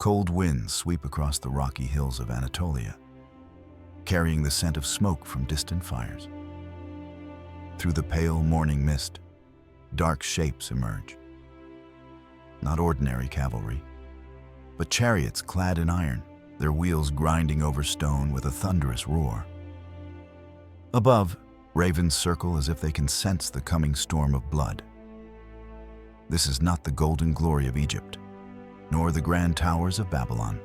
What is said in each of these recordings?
Cold winds sweep across the rocky hills of Anatolia, carrying the scent of smoke from distant fires. Through the pale morning mist, dark shapes emerge. Not ordinary cavalry, but chariots clad in iron, their wheels grinding over stone with a thunderous roar. Above, ravens circle as if they can sense the coming storm of blood. This is not the golden glory of Egypt, nor the grand towers of Babylon.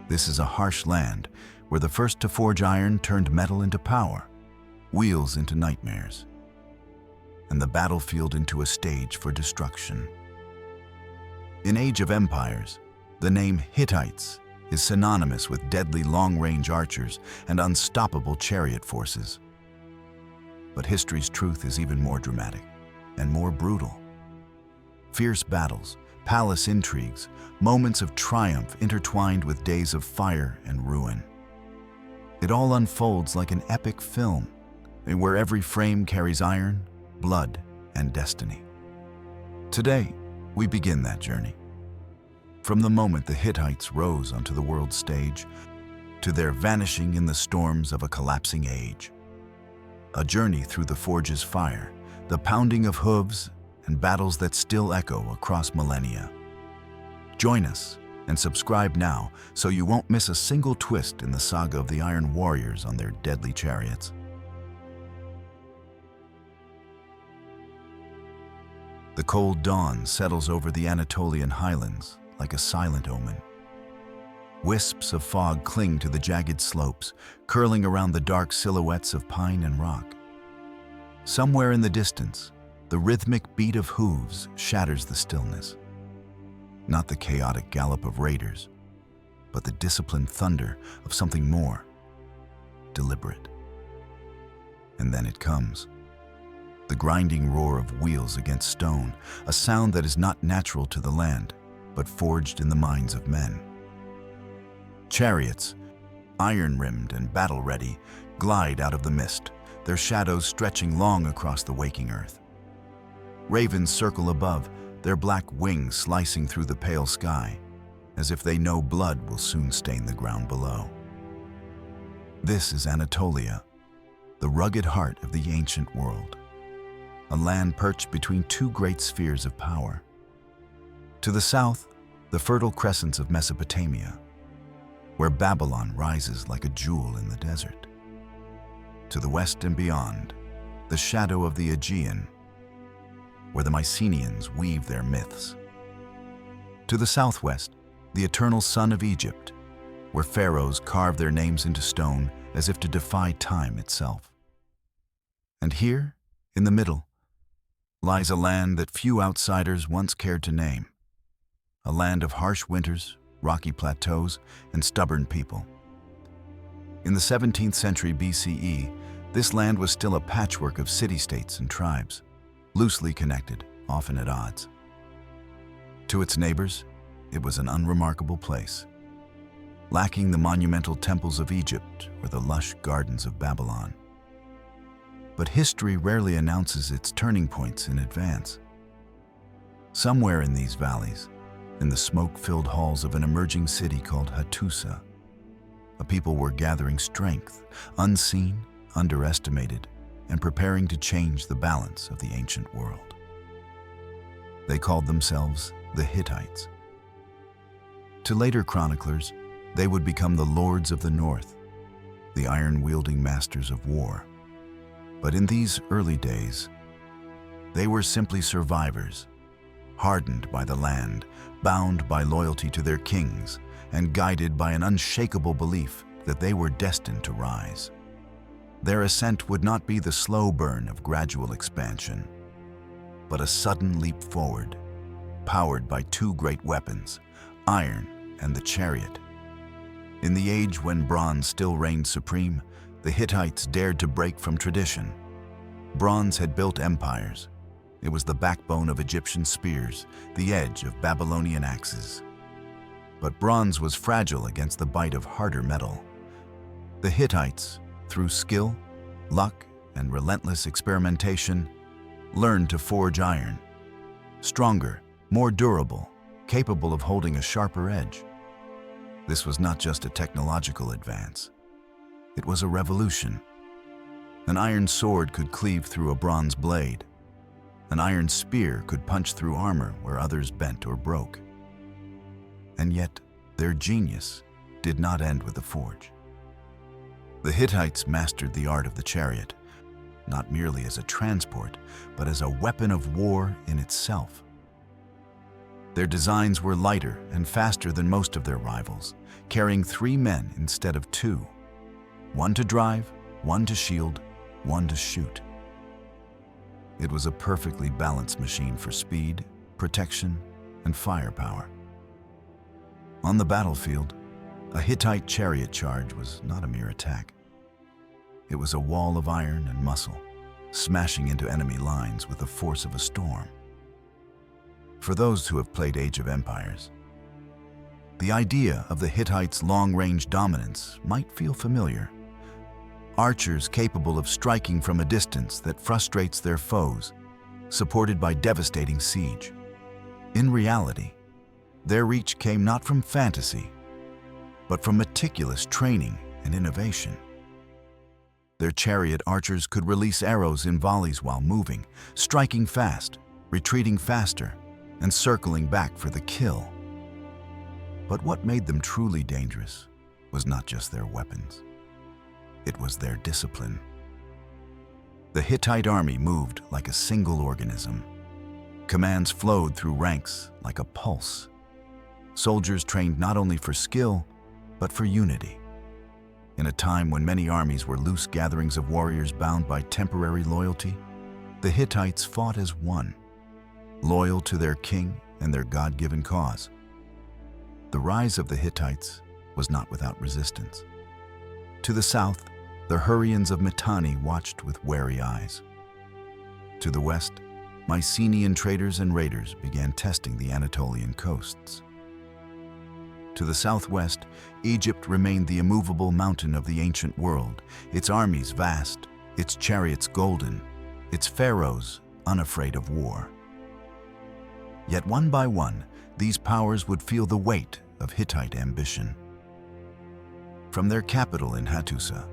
This is a harsh land where the first to forge iron turned metal into power, wheels into nightmares, and the battlefield into a stage for destruction. In Age of Empires, the name Hittites is synonymous with deadly long-range archers and unstoppable chariot forces. But history's truth is even more dramatic and more brutal. Fierce battles, palace intrigues, moments of triumph intertwined with days of fire and ruin. It all unfolds like an epic film, where every frame carries iron, blood, and destiny. Today, we begin that journey. From the moment the Hittites rose onto the world stage, to their vanishing in the storms of a collapsing age. A journey through the forge's fire, the pounding of hooves, and battles that still echo across millennia. Join us and subscribe now so you won't miss a single twist in the saga of the Iron Warriors on their deadly chariots. The cold dawn settles over the Anatolian highlands like a silent omen. Wisps of fog cling to the jagged slopes, curling around the dark silhouettes of pine and rock. Somewhere in the distance, the rhythmic beat of hooves shatters the stillness. Not the chaotic gallop of raiders, but the disciplined thunder of something more deliberate. And then it comes. The grinding roar of wheels against stone, a sound that is not natural to the land, but forged in the minds of men. Chariots, iron-rimmed and battle-ready, glide out of the mist, their shadows stretching long across the waking earth. Ravens circle above, their black wings slicing through the pale sky, as if they know blood will soon stain the ground below. This is Anatolia, the rugged heart of the ancient world, a land perched between two great spheres of power. To the south, the fertile crescents of Mesopotamia, where Babylon rises like a jewel in the desert. To the west and beyond, the shadow of the Aegean, where the Mycenaeans weave their myths. To the southwest, the eternal sun of Egypt, where pharaohs carve their names into stone as if to defy time itself. And here, in the middle, lies a land that few outsiders once cared to name. A land of harsh winters, rocky plateaus, and stubborn people. In the 17th century BCE, this land was still a patchwork of city-states and tribes, loosely connected, often at odds. To its neighbors, it was an unremarkable place, lacking the monumental temples of Egypt or the lush gardens of Babylon. But history rarely announces its turning points in advance. Somewhere in these valleys, in the smoke-filled halls of an emerging city called Hattusa, a people were gathering strength, unseen, underestimated, and preparing to change the balance of the ancient world. They called themselves the Hittites. To later chroniclers, they would become the lords of the north, the iron-wielding masters of war. But in these early days, they were simply survivors, hardened by the land, bound by loyalty to their kings, and guided by an unshakable belief that they were destined to rise. Their ascent would not be the slow burn of gradual expansion, but a sudden leap forward, powered by two great weapons, iron and the chariot. In the age when bronze still reigned supreme, the Hittites dared to break from tradition. Bronze had built empires. It was the backbone of Egyptian spears, the edge of Babylonian axes. But bronze was fragile against the bite of harder metal. The Hittites, through skill, luck, and relentless experimentation, learned to forge iron. Stronger, more durable, capable of holding a sharper edge. This was not just a technological advance. It was a revolution. An iron sword could cleave through a bronze blade. An iron spear could punch through armor where others bent or broke. And yet, their genius did not end with the forge. The Hittites mastered the art of the chariot, not merely as a transport, but as a weapon of war in itself. Their designs were lighter and faster than most of their rivals, carrying 3 men instead of 2. One to drive, one to shield, one to shoot. It was a perfectly balanced machine for speed, protection, and firepower. On the battlefield, a Hittite chariot charge was not a mere attack. It was a wall of iron and muscle, smashing into enemy lines with the force of a storm. For those who have played Age of Empires, the idea of the Hittites' long-range dominance might feel familiar. Archers capable of striking from a distance that frustrates their foes, supported by devastating siege. In reality, their reach came not from fantasy, but from meticulous training and innovation. Their chariot archers could release arrows in volleys while moving, striking fast, retreating faster, and circling back for the kill. But what made them truly dangerous was not just their weapons. It was their discipline. The Hittite army moved like a single organism. Commands flowed through ranks like a pulse. Soldiers trained not only for skill, but for unity. In a time when many armies were loose gatherings of warriors bound by temporary loyalty, the Hittites fought as one, loyal to their king and their God-given cause. The rise of the Hittites was not without resistance. To the south, the Hurrians of Mitanni watched with wary eyes. To the west, Mycenaean traders and raiders began testing the Anatolian coasts. To the southwest, Egypt remained the immovable mountain of the ancient world, its armies vast, its chariots golden, its pharaohs unafraid of war. Yet one by one, these powers would feel the weight of Hittite ambition. From their capital in Hattusa,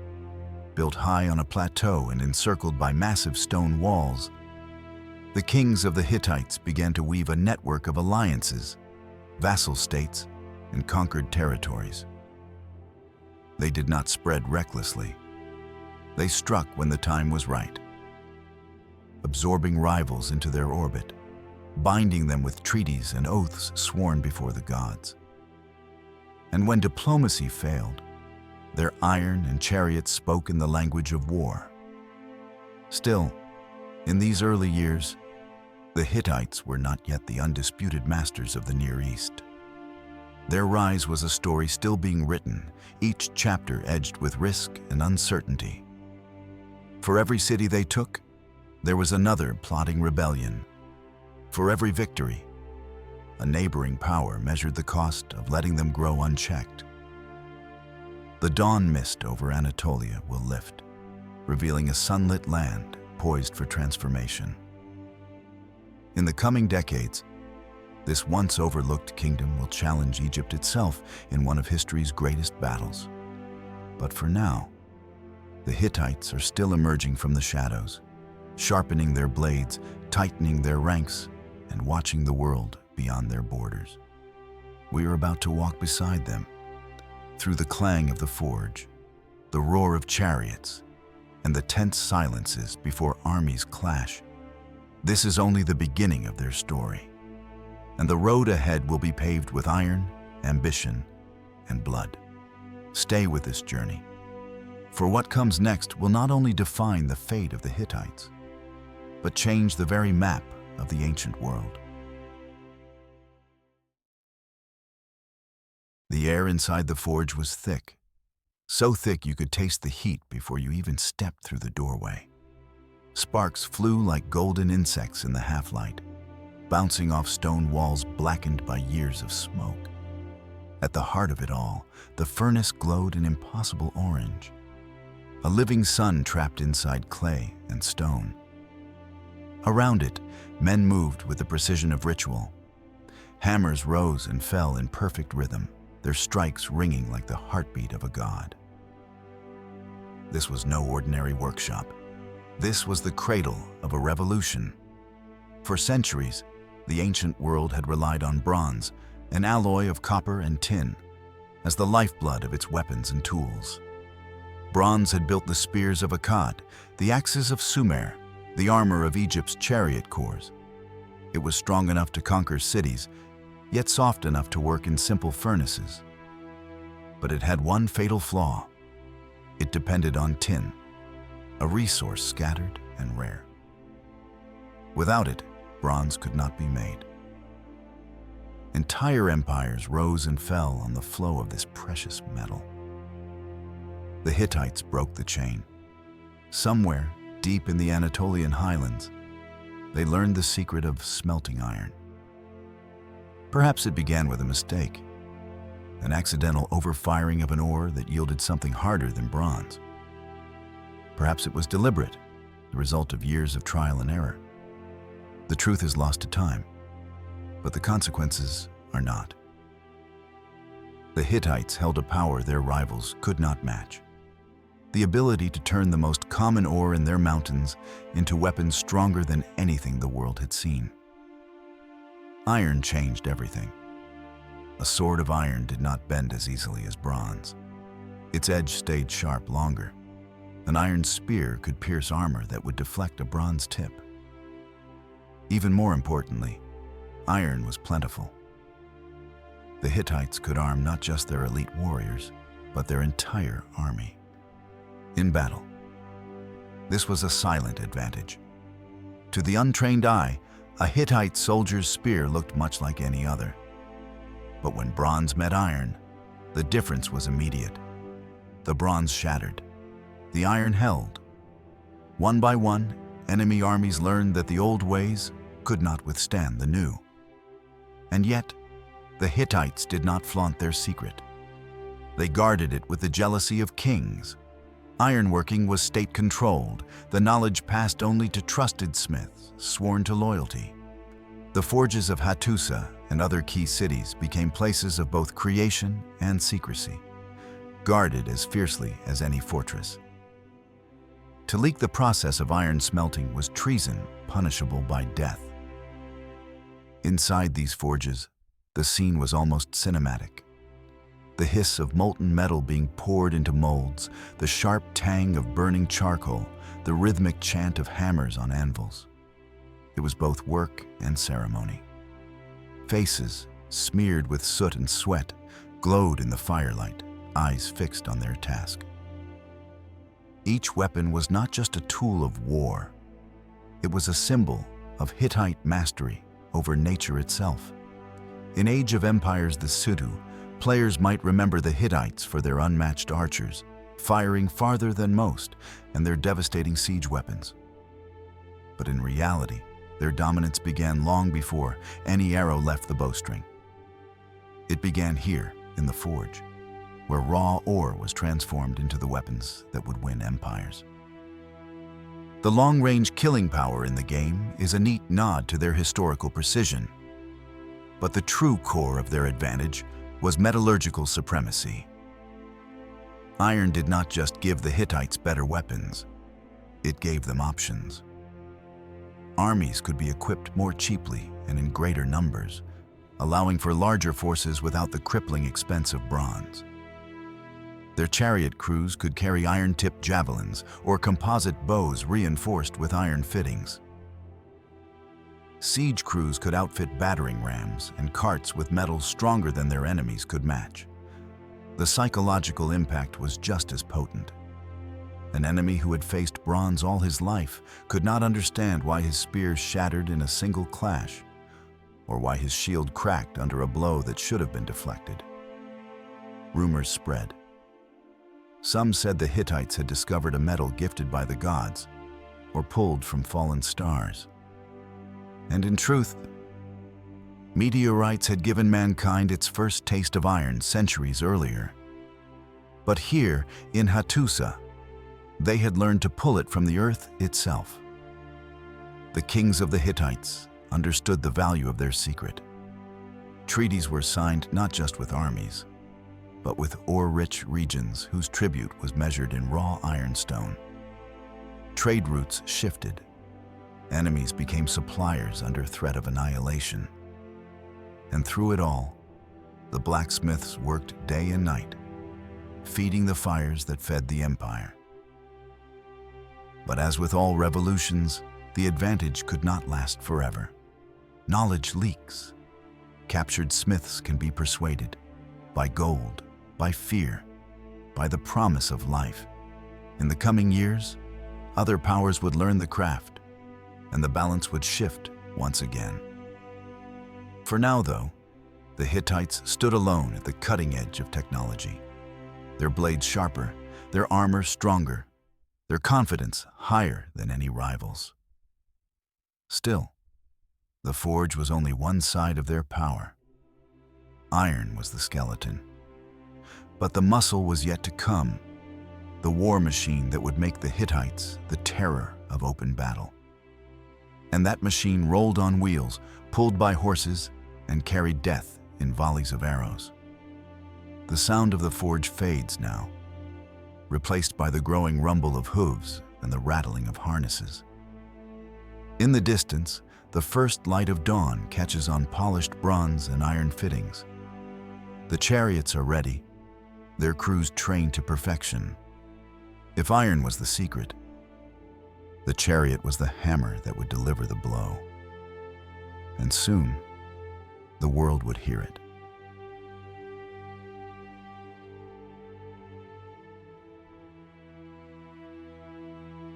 built high on a plateau and encircled by massive stone walls, the kings of the Hittites began to weave a network of alliances, vassal states, and conquered territories. They did not spread recklessly. They struck when the time was right, absorbing rivals into their orbit, binding them with treaties and oaths sworn before the gods. And when diplomacy failed, their iron and chariots spoke in the language of war. Still, in these early years, the Hittites were not yet the undisputed masters of the Near East. Their rise was a story still being written, each chapter edged with risk and uncertainty. For every city they took, there was another plotting rebellion. For every victory, a neighboring power measured the cost of letting them grow unchecked. The dawn mist over Anatolia will lift, revealing a sunlit land poised for transformation. In the coming decades, this once overlooked kingdom will challenge Egypt itself in one of history's greatest battles. But for now, the Hittites are still emerging from the shadows, sharpening their blades, tightening their ranks, and watching the world beyond their borders. We are about to walk beside them, through the clang of the forge, the roar of chariots, and the tense silences before armies clash. This is only the beginning of their story, and the road ahead will be paved with iron, ambition, and blood. Stay with this journey, for what comes next will not only define the fate of the Hittites, but change the very map of the ancient world. The air inside the forge was thick, so thick you could taste the heat before you even stepped through the doorway. Sparks flew like golden insects in the half-light, bouncing off stone walls blackened by years of smoke. At the heart of it all, the furnace glowed an impossible orange, a living sun trapped inside clay and stone. Around it, men moved with the precision of ritual. Hammers rose and fell in perfect rhythm, their strikes ringing like the heartbeat of a god. This was no ordinary workshop. This was the cradle of a revolution. For centuries, the ancient world had relied on bronze, an alloy of copper and tin, as the lifeblood of its weapons and tools. Bronze had built the spears of Akkad, the axes of Sumer, the armor of Egypt's chariot corps. It was strong enough to conquer cities, yet soft enough to work in simple furnaces. But it had one fatal flaw. It depended on tin, a resource scattered and rare. Without it, bronze could not be made. Entire empires rose and fell on the flow of this precious metal. The Hittites broke the chain. Somewhere, deep in the Anatolian highlands, they learned the secret of smelting iron. Perhaps it began with a mistake, an accidental overfiring of an ore that yielded something harder than bronze. Perhaps it was deliberate, the result of years of trial and error. The truth is lost to time, but the consequences are not. The Hittites held a power their rivals could not match. The ability to turn the most common ore in their mountains into weapons stronger than anything the world had seen. Iron changed everything. A sword of iron did not bend as easily as bronze. Its edge stayed sharp longer. An iron spear could pierce armor that would deflect a bronze tip. Even more importantly, iron was plentiful. The Hittites could arm not just their elite warriors, but their entire army. In battle, this was a silent advantage. To the untrained eye, a Hittite soldier's spear looked much like any other. But when bronze met iron, the difference was immediate. The bronze shattered. The iron held. One by one, enemy armies learned that the old ways could not withstand the new. And yet, the Hittites did not flaunt their secret. They guarded it with the jealousy of kings. Ironworking was state-controlled, the knowledge passed only to trusted smiths, sworn to loyalty. The forges of Hattusa and other key cities became places of both creation and secrecy, guarded as fiercely as any fortress. To leak the process of iron smelting was treason, punishable by death. Inside these forges, the scene was almost cinematic. The hiss of molten metal being poured into molds, the sharp tang of burning charcoal, the rhythmic chant of hammers on anvils. It was both work and ceremony. Faces, smeared with soot and sweat, glowed in the firelight, eyes fixed on their task. Each weapon was not just a tool of war. It was a symbol of Hittite mastery over nature itself. In Age of Empires the Sudu, players might remember the Hittites for their unmatched archers, firing farther than most, and their devastating siege weapons. But in reality, their dominance began long before any arrow left the bowstring. It began here, in the forge, where raw ore was transformed into the weapons that would win empires. The long-range killing power in the game is a neat nod to their historical precision. But the true core of their advantage was metallurgical supremacy. Iron did not just give the Hittites better weapons, it gave them options. Armies could be equipped more cheaply and in greater numbers, allowing for larger forces without the crippling expense of bronze. Their chariot crews could carry iron-tipped javelins or composite bows reinforced with iron fittings. Siege crews could outfit battering rams and carts with metals stronger than their enemies could match. The psychological impact was just as potent. An enemy who had faced bronze all his life could not understand why his spear shattered in a single clash, or why his shield cracked under a blow that should have been deflected. Rumors spread. Some said the Hittites had discovered a metal gifted by the gods, or pulled from fallen stars. And in truth, meteorites had given mankind its first taste of iron centuries earlier. But here, in Hattusa, they had learned to pull it from the earth itself. The kings of the Hittites understood the value of their secret. Treaties were signed not just with armies, but with ore-rich regions whose tribute was measured in raw ironstone. Trade routes shifted. Enemies became suppliers under threat of annihilation. And through it all, the blacksmiths worked day and night, feeding the fires that fed the empire. But as with all revolutions, the advantage could not last forever. Knowledge leaks. Captured smiths can be persuaded by gold, by fear, by the promise of life. In the coming years, other powers would learn the craft, and the balance would shift once again. For now, though, the Hittites stood alone at the cutting edge of technology. Their blades sharper, their armor stronger, their confidence higher than any rivals. Still, the forge was only one side of their power. Iron was the skeleton. But the muscle was yet to come, the war machine that would make the Hittites the terror of open battle. And that machine rolled on wheels, pulled by horses, and carried death in volleys of arrows. The sound of the forge fades now, replaced by the growing rumble of hooves and the rattling of harnesses. In the distance, the first light of dawn catches on polished bronze and iron fittings. The chariots are ready, their crews trained to perfection. If iron was the secret, the chariot was the hammer that would deliver the blow. And soon, the world would hear it.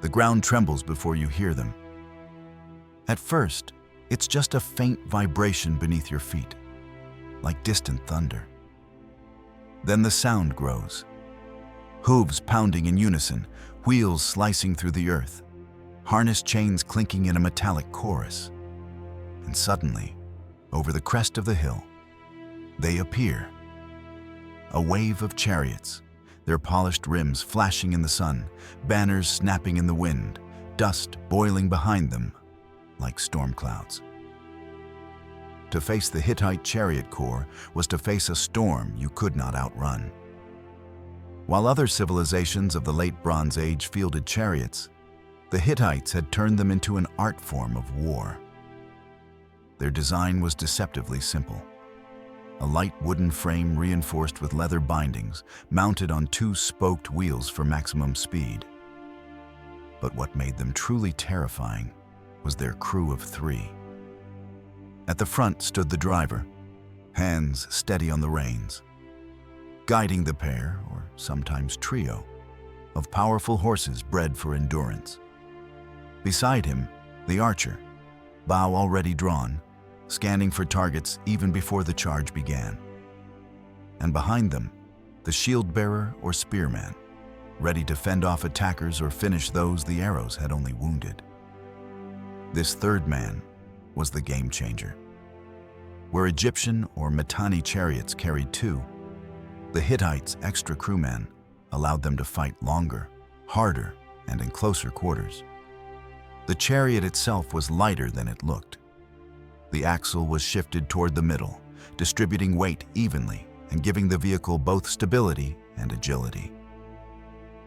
The ground trembles before you hear them. At first, it's just a faint vibration beneath your feet, like distant thunder. Then the sound grows. Hooves pounding in unison, wheels slicing through the earth, harness chains clinking in a metallic chorus. And suddenly, over the crest of the hill, they appear. A wave of chariots, their polished rims flashing in the sun, banners snapping in the wind, dust boiling behind them like storm clouds. To face the Hittite chariot corps was to face a storm you could not outrun. While other civilizations of the late Bronze Age fielded chariots, the Hittites had turned them into an art form of war. Their design was deceptively simple. A light wooden frame reinforced with leather bindings, mounted on two spoked wheels for maximum speed. But what made them truly terrifying was their crew of 3. At the front stood the driver, hands steady on the reins, guiding the pair, or sometimes trio, of powerful horses bred for endurance. Beside him, the archer, bow already drawn, scanning for targets even before the charge began. And behind them, the shield bearer or spearman, ready to fend off attackers or finish those the arrows had only wounded. This third man was the game changer. Where Egyptian or Mitanni chariots carried 2, the Hittites' extra crewmen allowed them to fight longer, harder, and in closer quarters. The chariot itself was lighter than it looked. The axle was shifted toward the middle, distributing weight evenly and giving the vehicle both stability and agility.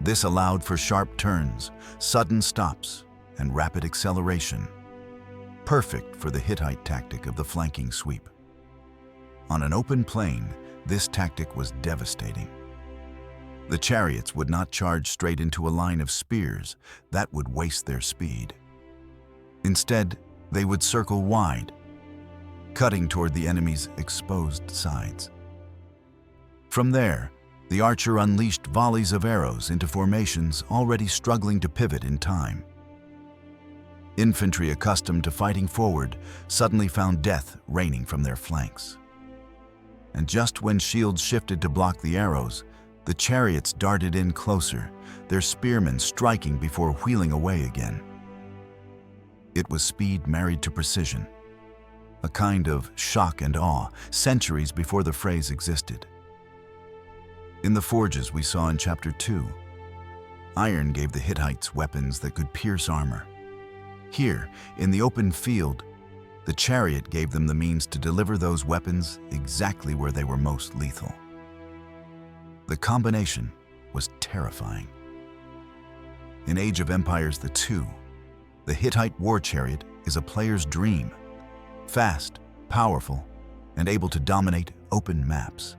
This allowed for sharp turns, sudden stops, and rapid acceleration, perfect for the Hittite tactic of the flanking sweep. On an open plain, this tactic was devastating. The chariots would not charge straight into a line of spears that would waste their speed. Instead, they would circle wide, cutting toward the enemy's exposed sides. From there, the archer unleashed volleys of arrows into formations already struggling to pivot in time. Infantry accustomed to fighting forward suddenly found death raining from their flanks. And just when shields shifted to block the arrows, the chariots darted in closer, their spearmen striking before wheeling away again. It was speed married to precision, a kind of shock and awe centuries before the phrase existed. In the forges we saw in Chapter 2, iron gave the Hittites weapons that could pierce armor. Here, in the open field, the chariot gave them the means to deliver those weapons exactly where they were most lethal. The combination was terrifying. In Age of Empires II, the Hittite war chariot is a player's dream, fast, powerful, and able to dominate open maps.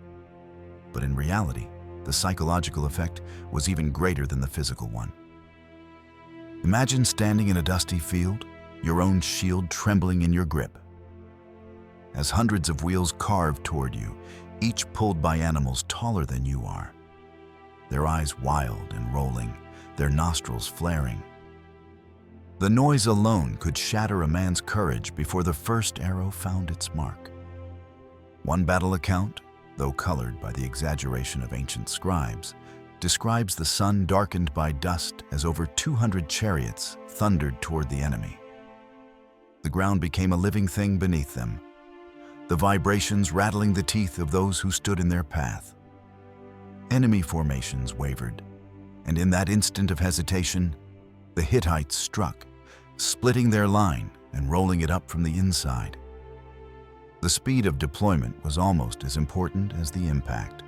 But in reality, the psychological effect was even greater than the physical one. Imagine standing in a dusty field, your own shield trembling in your grip. As hundreds of wheels carve toward you, each pulled by animals taller than you are. Their eyes wild and rolling, their nostrils flaring. The noise alone could shatter a man's courage before the first arrow found its mark. One battle account, though colored by the exaggeration of ancient scribes, describes the sun darkened by dust as over 200 chariots thundered toward the enemy. The ground became a living thing beneath them, the vibrations rattling the teeth of those who stood in their path. Enemy formations wavered, and in that instant of hesitation, the Hittites struck, splitting their line and rolling it up from the inside. The speed of deployment was almost as important as the impact.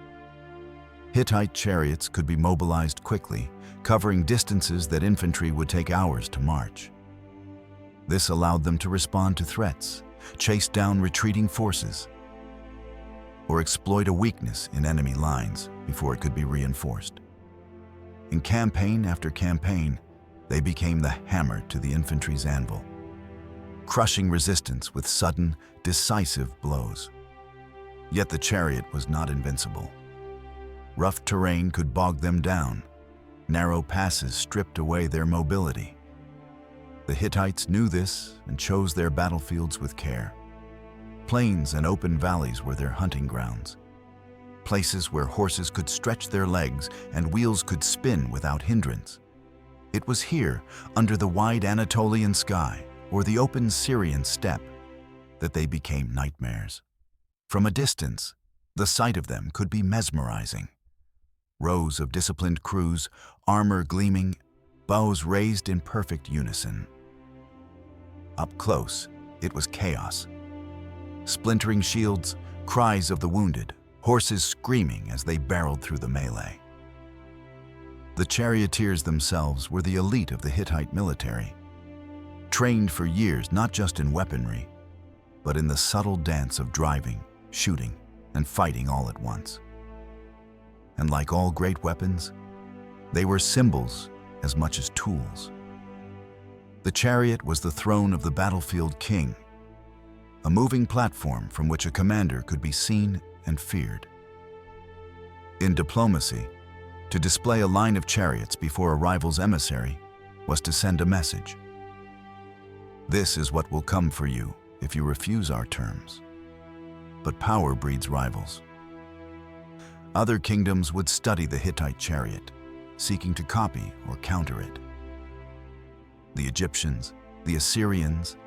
Hittite chariots could be mobilized quickly, covering distances that infantry would take hours to march. This allowed them to respond to threats, chase down retreating forces, or exploit a weakness in enemy lines before it could be reinforced. In campaign after campaign, they became the hammer to the infantry's anvil, crushing resistance with sudden, decisive blows. Yet the chariot was not invincible. Rough terrain could bog them down. Narrow passes stripped away their mobility. The Hittites knew this and chose their battlefields with care. Plains and open valleys were their hunting grounds, places where horses could stretch their legs and wheels could spin without hindrance. It was here, under the wide Anatolian sky or the open Syrian steppe, that they became nightmares. From a distance, the sight of them could be mesmerizing. Rows of disciplined crews, armor gleaming, bows raised in perfect unison. Up close, it was chaos. Splintering shields, cries of the wounded, horses screaming as they barreled through the melee. The charioteers themselves were the elite of the Hittite military, trained for years not just in weaponry, but in the subtle dance of driving, shooting, and fighting all at once. And like all great weapons, they were symbols as much as tools. The chariot was the throne of the battlefield king, a moving platform from which a commander could be seen and feared. In diplomacy, to display a line of chariots before a rival's emissary was to send a message. This is what will come for you if you refuse our terms. But power breeds rivals. Other kingdoms would study the Hittite chariot, seeking to copy or counter it. The Egyptians, the Assyrians,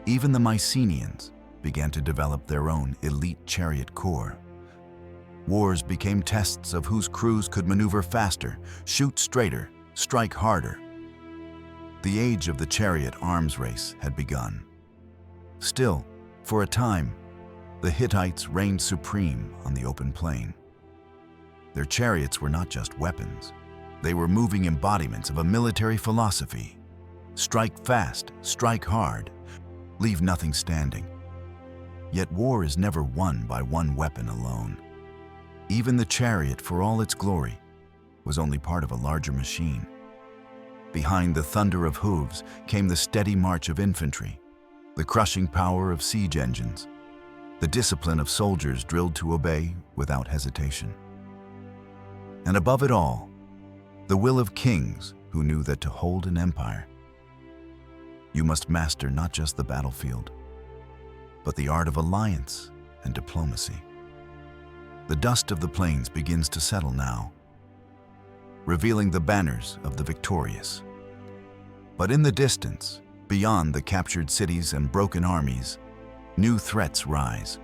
even the Mycenaeans began to develop their own elite chariot corps. Wars became tests of whose crews could maneuver faster, shoot straighter, strike harder. The age of the chariot arms race had begun. Still, for a time, the Hittites reigned supreme on the open plain. Their chariots were not just weapons. They were moving embodiments of a military philosophy. Strike fast, strike hard, leave nothing standing. Yet war is never won by one weapon alone. Even the chariot, for all its glory, was only part of a larger machine. Behind the thunder of hooves came the steady march of infantry, the crushing power of siege engines, the discipline of soldiers drilled to obey without hesitation. And above it all, the will of kings who knew that to hold an empire, you must master not just the battlefield, but the art of alliance and diplomacy. The dust of the plains begins to settle now, revealing the banners of the victorious. But in the distance, beyond the captured cities and broken armies, new threats rise.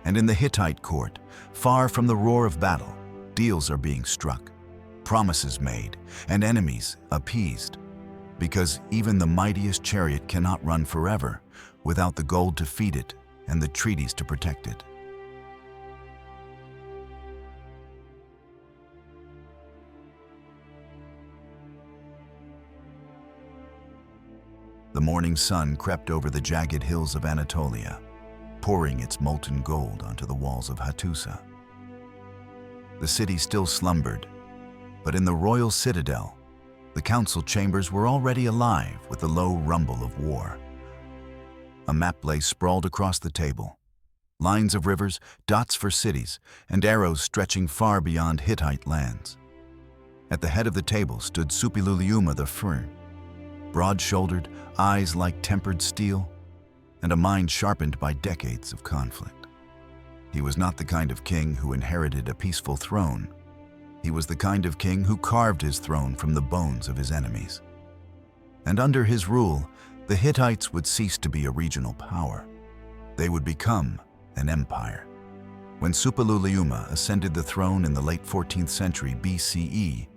And in the Hittite court, far from the roar of battle, deals are being struck, promises made, and enemies appeased. Because even the mightiest chariot cannot run forever without the gold to feed it and the treaties to protect it. The morning sun crept over the jagged hills of Anatolia, pouring its molten gold onto the walls of Hattusa. The city still slumbered, but in the royal citadel, the council chambers were already alive with the low rumble of war. A map lay sprawled across the table. Lines of rivers, dots for cities, and arrows stretching far beyond Hittite lands. At the head of the table stood Suppiluliuma the Firm, broad-shouldered, eyes like tempered steel, and a mind sharpened by decades of conflict. He was not the kind of king who inherited a peaceful throne. He was the kind of king who carved his throne from the bones of his enemies. And under his rule, the Hittites would cease to be a regional power. They would become an empire. When Suppiluliuma ascended the throne in the late 14th century BCE,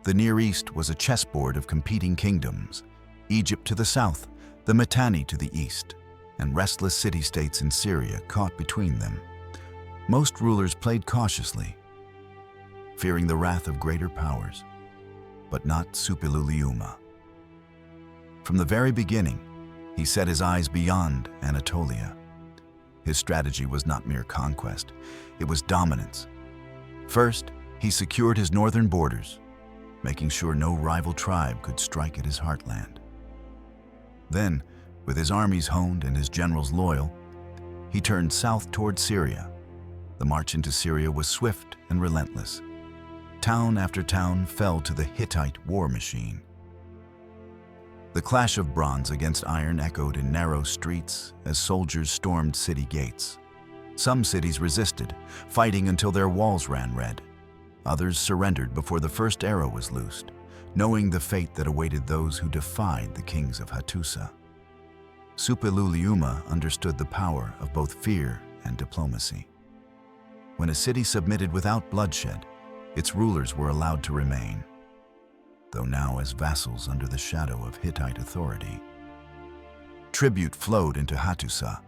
the Near East was a chessboard of competing kingdoms, Egypt to the south, the Mitanni to the east, and restless city-states in Syria caught between them. Most rulers played cautiously, fearing the wrath of greater powers, but not Suppiluliuma. From the very beginning, he set his eyes beyond Anatolia. His strategy was not mere conquest, it was dominance. First, he secured his northern borders, making sure no rival tribe could strike at his heartland. Then, with his armies honed and his generals loyal, he turned south toward Syria. The march into Syria was swift and relentless. Town after town fell to the Hittite war machine. The clash of bronze against iron echoed in narrow streets as soldiers stormed city gates. Some cities resisted, fighting until their walls ran red. Others surrendered before the first arrow was loosed, knowing the fate that awaited those who defied the kings of Hattusa. Suppiluliuma understood the power of both fear and diplomacy. When a city submitted without bloodshed, its rulers were allowed to remain, though now as vassals under the shadow of Hittite authority. Tribute flowed into Hattusa,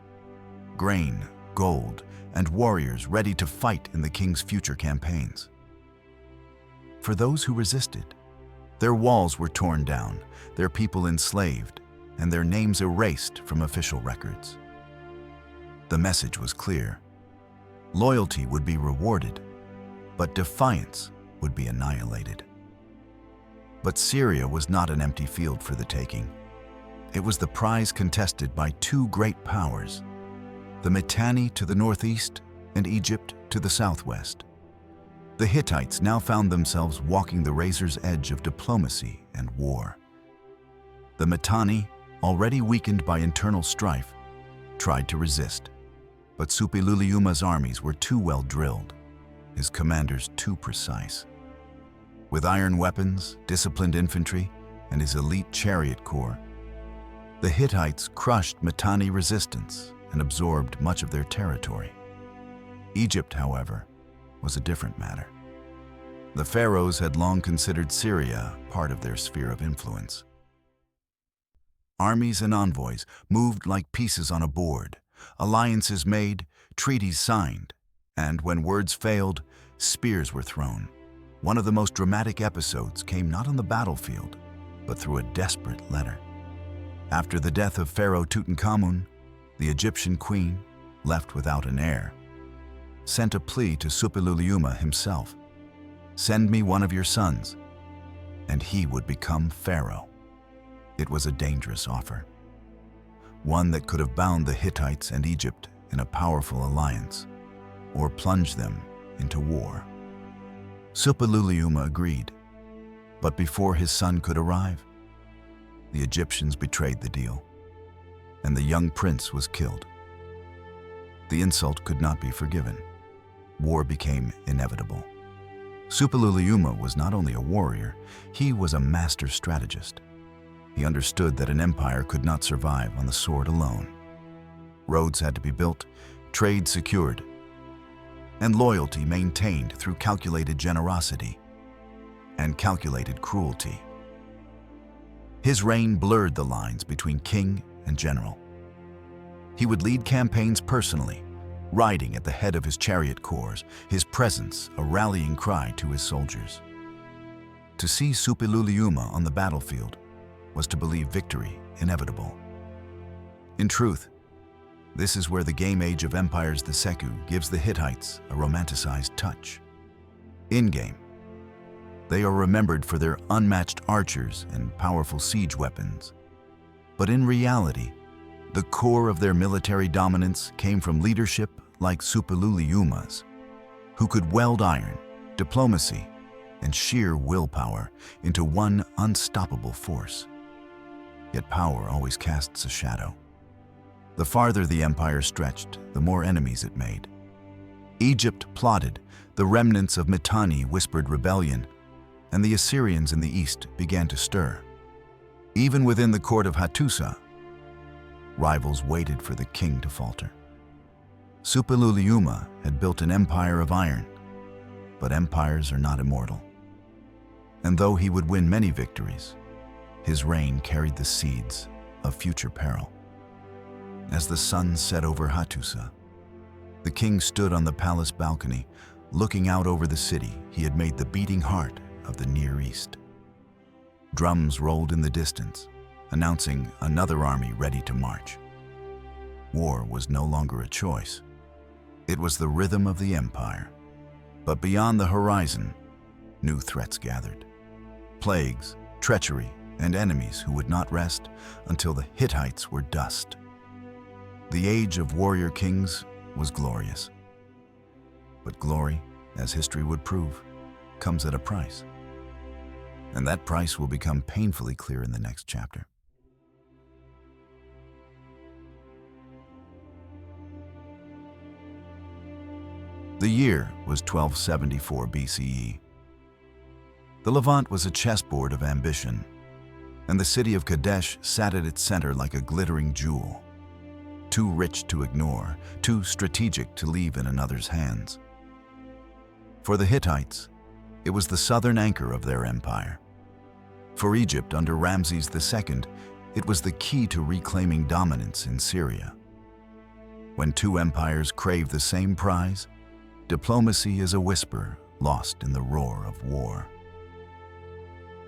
grain, gold, and warriors ready to fight in the king's future campaigns. For those who resisted, their walls were torn down, their people enslaved, and their names erased from official records. The message was clear. Loyalty would be rewarded, but defiance would be annihilated. But Syria was not an empty field for the taking. It was the prize contested by two great powers, the Mitanni to the northeast and Egypt to the southwest. The Hittites now found themselves walking the razor's edge of diplomacy and war. The Mitanni, already weakened by internal strife, tried to resist, but Suppiluliuma's armies were too well drilled, his commanders too precise. With iron weapons, disciplined infantry, and his elite chariot corps, the Hittites crushed Mitanni resistance and absorbed much of their territory. Egypt, however, was a different matter. The pharaohs had long considered Syria part of their sphere of influence. Armies and envoys moved like pieces on a board, alliances made, treaties signed, and when words failed, spears were thrown. One of the most dramatic episodes came not on the battlefield, but through a desperate letter. After the death of Pharaoh Tutankhamun, the Egyptian queen, left without an heir, sent a plea to Suppiluliuma himself. "Send me one of your sons, and he would become pharaoh." It was a dangerous offer, one that could have bound the Hittites and Egypt in a powerful alliance, or plunged them into war. Suppiluliuma agreed, but before his son could arrive, the Egyptians betrayed the deal, and the young prince was killed. The insult could not be forgiven. War became inevitable. Suppiluliuma was not only a warrior, he was a master strategist. He understood that an empire could not survive on the sword alone. Roads had to be built, trade secured, and loyalty maintained through calculated generosity and calculated cruelty. His reign blurred the lines between king and general. He would lead campaigns personally, riding at the head of his chariot corps, his presence a rallying cry to his soldiers. To see Suppiluliuma on the battlefield was to believe victory inevitable. In truth, this is where the game age of empires, the Seku, gives the Hittites a romanticized touch. In-game, they are remembered for their unmatched archers and powerful siege weapons. But in reality, the core of their military dominance came from leadership like Suppiluliuma's, who could weld iron, diplomacy, and sheer willpower into one unstoppable force. Yet power always casts a shadow. The farther the empire stretched, the more enemies it made. Egypt plotted, the remnants of Mitanni whispered rebellion, and the Assyrians in the east began to stir. Even within the court of Hattusa, rivals waited for the king to falter. Suppiluliuma had built an empire of iron, but empires are not immortal. And though he would win many victories, his reign carried the seeds of future peril. As the sun set over Hattusa, the king stood on the palace balcony, looking out over the city he had made the beating heart of the Near East. Drums rolled in the distance, announcing another army ready to march. War was no longer a choice. It was the rhythm of the empire. But beyond the horizon, new threats gathered. Plagues, treachery, and enemies who would not rest until the Hittites were dust. The age of warrior kings was glorious. But glory, as history would prove, comes at a price. And that price will become painfully clear in the next chapter. The year was 1274 BCE. The Levant was a chessboard of ambition, and the city of Kadesh sat at its center like a glittering jewel, too rich to ignore, too strategic to leave in another's hands. For the Hittites, it was the southern anchor of their empire. For Egypt under Ramses II, it was the key to reclaiming dominance in Syria. When two empires crave the same prize, diplomacy is a whisper lost in the roar of war.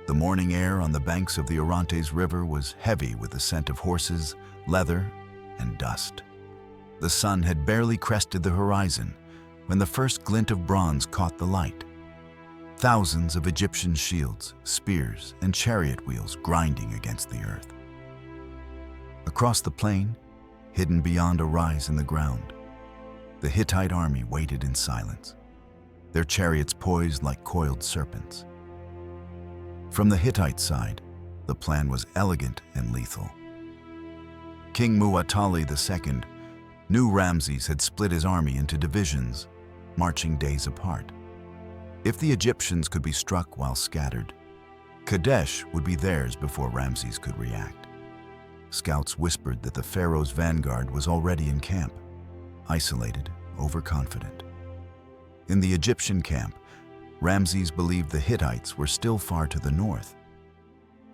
The morning air on the banks of the Orontes River was heavy with the scent of horses, leather, and dust. The sun had barely crested the horizon when the first glint of bronze caught the light. Thousands of Egyptian shields, spears, and chariot wheels grinding against the earth. Across the plain, hidden beyond a rise in the ground, the Hittite army waited in silence, their chariots poised like coiled serpents. From the Hittite side, the plan was elegant and lethal. King Muwatalli II knew Ramses had split his army into divisions, marching days apart. If the Egyptians could be struck while scattered, Kadesh would be theirs before Ramses could react. Scouts whispered that the pharaoh's vanguard was already in camp, isolated, overconfident. In the Egyptian camp, Ramses believed the Hittites were still far to the north.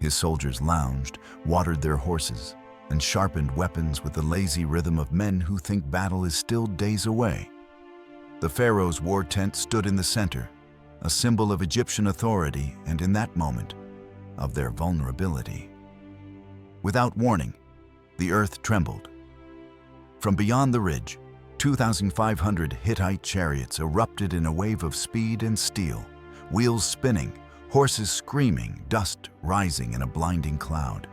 His soldiers lounged, watered their horses, and sharpened weapons with the lazy rhythm of men who think battle is still days away. The pharaoh's war tent stood in the center, a symbol of Egyptian authority and, in that moment, of their vulnerability. Without warning, the earth trembled. From beyond the ridge, 2,500 Hittite chariots erupted in a wave of speed and steel, wheels spinning, horses screaming, dust rising in a blinding cloud.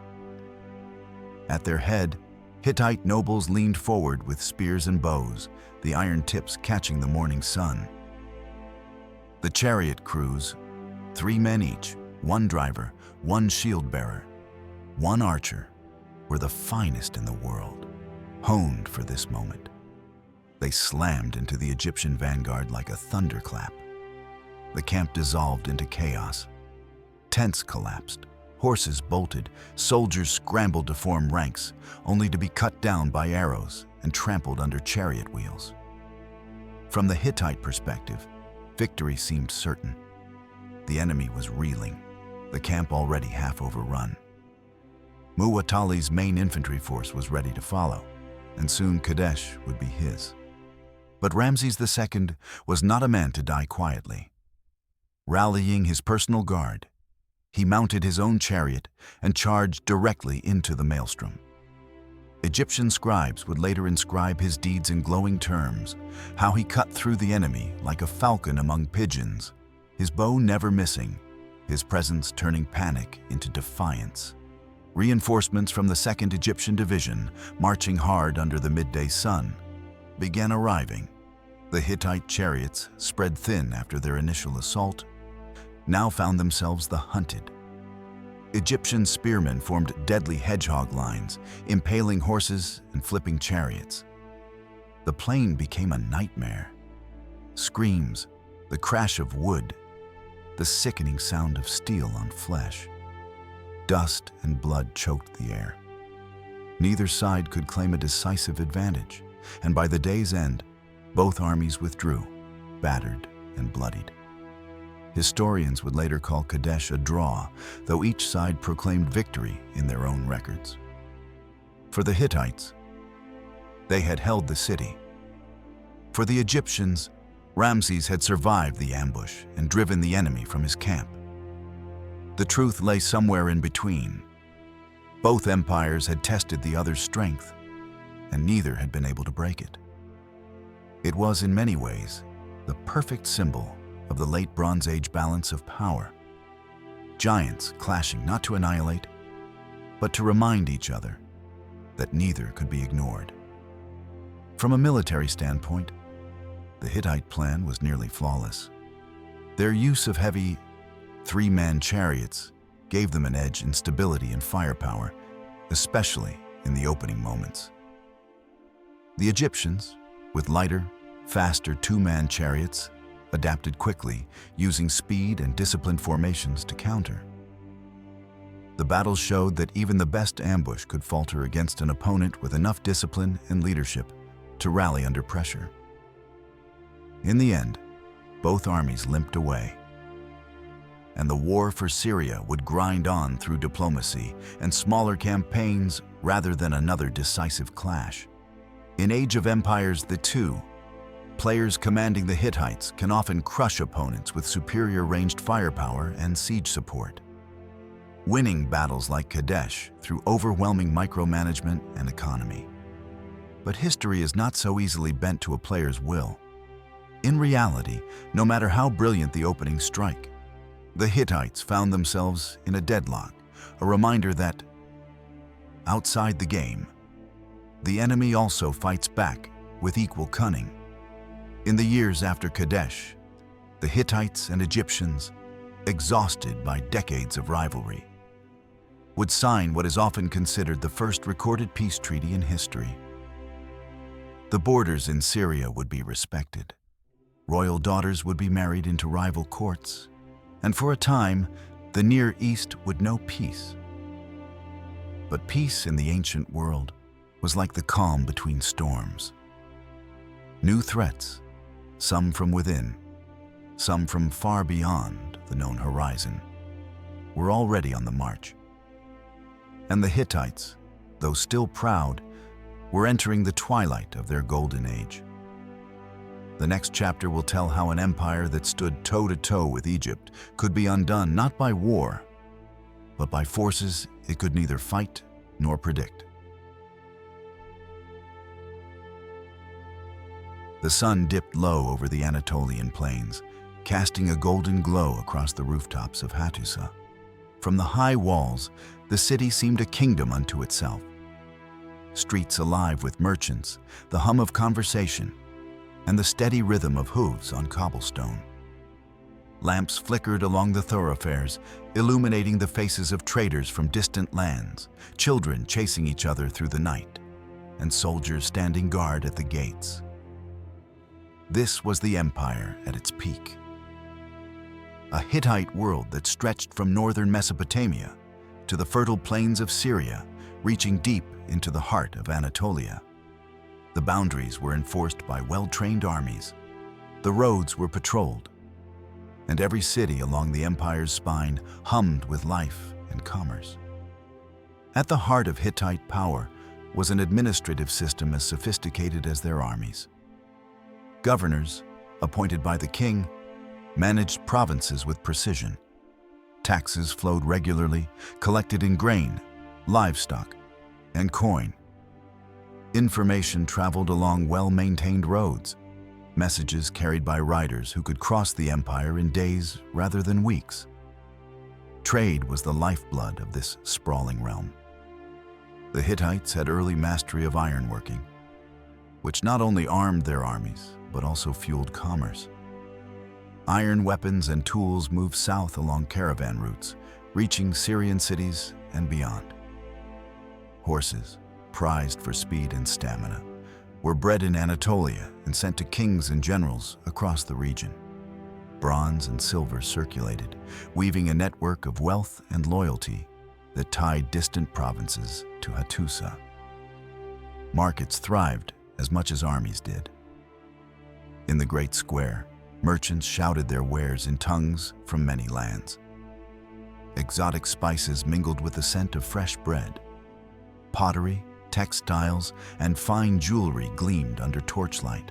At their head, Hittite nobles leaned forward with spears and bows, the iron tips catching the morning sun. The chariot crews, 3 men each, 1 driver, 1 shield bearer, 1 archer, were the finest in the world, honed for this moment. They slammed into the Egyptian vanguard like a thunderclap. The camp dissolved into chaos. Tents collapsed, horses bolted, soldiers scrambled to form ranks, only to be cut down by arrows and trampled under chariot wheels. From the Hittite perspective, victory seemed certain. The enemy was reeling, the camp already half overrun. Muwatalli's main infantry force was ready to follow, and soon Kadesh would be his. But Ramses II was not a man to die quietly. Rallying his personal guard, He mounted his own chariot and charged directly into the maelstrom. Egyptian scribes would later inscribe his deeds in glowing terms, how he cut through the enemy like a falcon among pigeons, his bow never missing, his presence turning panic into defiance. Reinforcements from the 2nd Egyptian Division, marching hard under the midday sun, began arriving. The Hittite chariots, spread thin after their initial assault, now found themselves the hunted. Egyptian spearmen formed deadly hedgehog lines, impaling horses and flipping chariots. The plain became a nightmare. Screams, the crash of wood, the sickening sound of steel on flesh. Dust and blood choked the air. Neither side could claim a decisive advantage, and by the day's end, both armies withdrew, battered and bloodied. Historians would later call Kadesh a draw, though each side proclaimed victory in their own records. For the Hittites, they had held the city. For the Egyptians, Ramses had survived the ambush and driven the enemy from his camp. The truth lay somewhere in between. Both empires had tested the other's strength, and neither had been able to break it. It was, in many ways, the perfect symbol of the late Bronze Age balance of power. Giants clashing not to annihilate, but to remind each other that neither could be ignored. From a military standpoint, the Hittite plan was nearly flawless. Their use of heavy, 3-man chariots gave them an edge in stability and firepower, especially in the opening moments. The Egyptians, with lighter, faster 2-man chariots, adapted quickly, using speed and disciplined formations to counter. The battle showed that even the best ambush could falter against an opponent with enough discipline and leadership to rally under pressure. In the end, both armies limped away, and the war for Syria would grind on through diplomacy and smaller campaigns rather than another decisive clash. In Age of Empires II, players commanding the Hittites can often crush opponents with superior ranged firepower and siege support, winning battles like Kadesh through overwhelming micromanagement and economy. But history is not so easily bent to a player's will. In reality, no matter how brilliant the opening strike, the Hittites found themselves in a deadlock, a reminder that, outside the game, the enemy also fights back with equal cunning. In the years after Kadesh, the Hittites and Egyptians, exhausted by decades of rivalry, would sign what is often considered the first recorded peace treaty in history. The borders in Syria would be respected. Royal daughters would be married into rival courts, and for a time, the Near East would know peace. But peace in the ancient world was like the calm between storms. New threats, some from within, some from far beyond the known horizon, were already on the march. And the Hittites, though still proud, were entering the twilight of their golden age. The next chapter will tell how an empire that stood toe-to-toe with Egypt could be undone not by war, but by forces it could neither fight nor predict. The sun dipped low over the Anatolian plains, casting a golden glow across the rooftops of Hattusa. From the high walls, the city seemed a kingdom unto itself. Streets alive with merchants, the hum of conversation, and the steady rhythm of hooves on cobblestone. Lamps flickered along the thoroughfares, illuminating the faces of traders from distant lands, children chasing each other through the night, and soldiers standing guard at the gates. This was the empire at its peak. A Hittite world that stretched from northern Mesopotamia to the fertile plains of Syria, reaching deep into the heart of Anatolia. The boundaries were enforced by well-trained armies, the roads were patrolled, and every city along the empire's spine hummed with life and commerce. At the heart of Hittite power was an administrative system as sophisticated as their armies. Governors, appointed by the king, managed provinces with precision. Taxes flowed regularly, collected in grain, livestock, and coin. Information traveled along well-maintained roads, messages carried by riders who could cross the empire in days rather than weeks. Trade was the lifeblood of this sprawling realm. The Hittites had early mastery of ironworking, which not only armed their armies, but also fueled commerce. Iron weapons and tools moved south along caravan routes, reaching Syrian cities and beyond. Horses, prized for speed and stamina, were bred in Anatolia and sent to kings and generals across the region. Bronze and silver circulated, weaving a network of wealth and loyalty that tied distant provinces to Hattusa. Markets thrived as much as armies did. In the great square, merchants shouted their wares in tongues from many lands. Exotic spices mingled with the scent of fresh bread. Pottery, textiles, and fine jewelry gleamed under torchlight.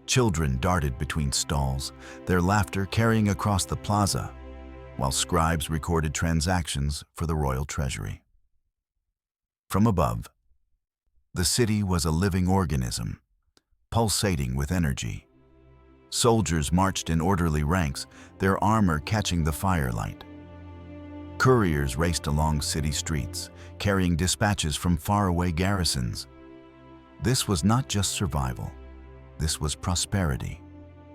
Children darted between stalls, their laughter carrying across the plaza, while scribes recorded transactions for the royal treasury. From above, the city was a living organism, pulsating with energy. Soldiers marched in orderly ranks, their armor catching the firelight. Couriers raced along city streets, carrying dispatches from faraway garrisons. This was not just survival. This was prosperity,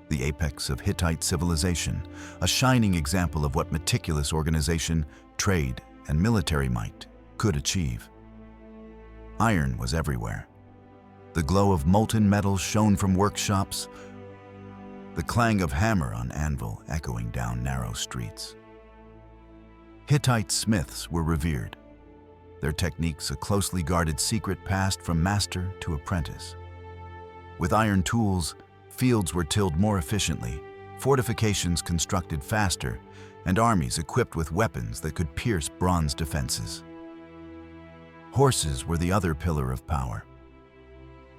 the apex of Hittite civilization, a shining example of what meticulous organization, trade, and military might could achieve. Iron was everywhere. The glow of molten metal shone from workshops, the clang of hammer on anvil echoing down narrow streets. Hittite smiths were revered, their techniques a closely guarded secret passed from master to apprentice. With iron tools, fields were tilled more efficiently, fortifications constructed faster, and armies equipped with weapons that could pierce bronze defenses. Horses were the other pillar of power.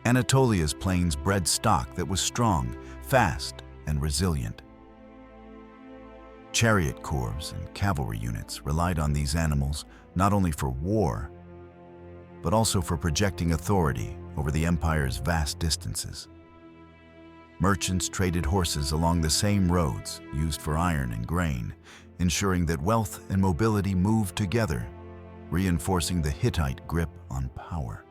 Anatolia's plains bred stock that was strong, fast, and resilient. Chariot corps and cavalry units relied on these animals not only for war, but also for projecting authority over the empire's vast distances. Merchants traded horses along the same roads used for iron and grain, ensuring that wealth and mobility moved together, reinforcing the Hittite grip on power.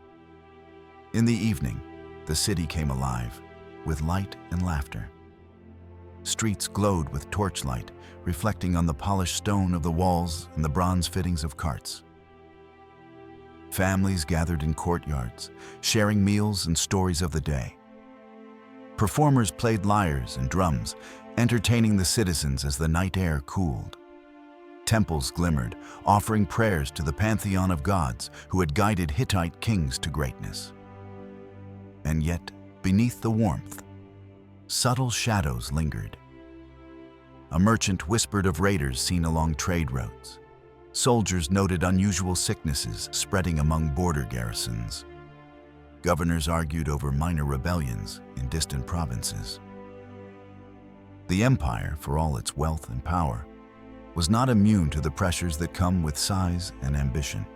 In the evening, the city came alive, with light and laughter. Streets glowed with torchlight, reflecting on the polished stone of the walls and the bronze fittings of carts. Families gathered in courtyards, sharing meals and stories of the day. Performers played lyres and drums, entertaining the citizens as the night air cooled. Temples glimmered, offering prayers to the pantheon of gods who had guided Hittite kings to greatness. And yet, beneath the warmth, subtle shadows lingered. A merchant whispered of raiders seen along trade routes. Soldiers noted unusual sicknesses spreading among border garrisons. Governors argued over minor rebellions in distant provinces. The empire, for all its wealth and power, was not immune to the pressures that come with size and ambition.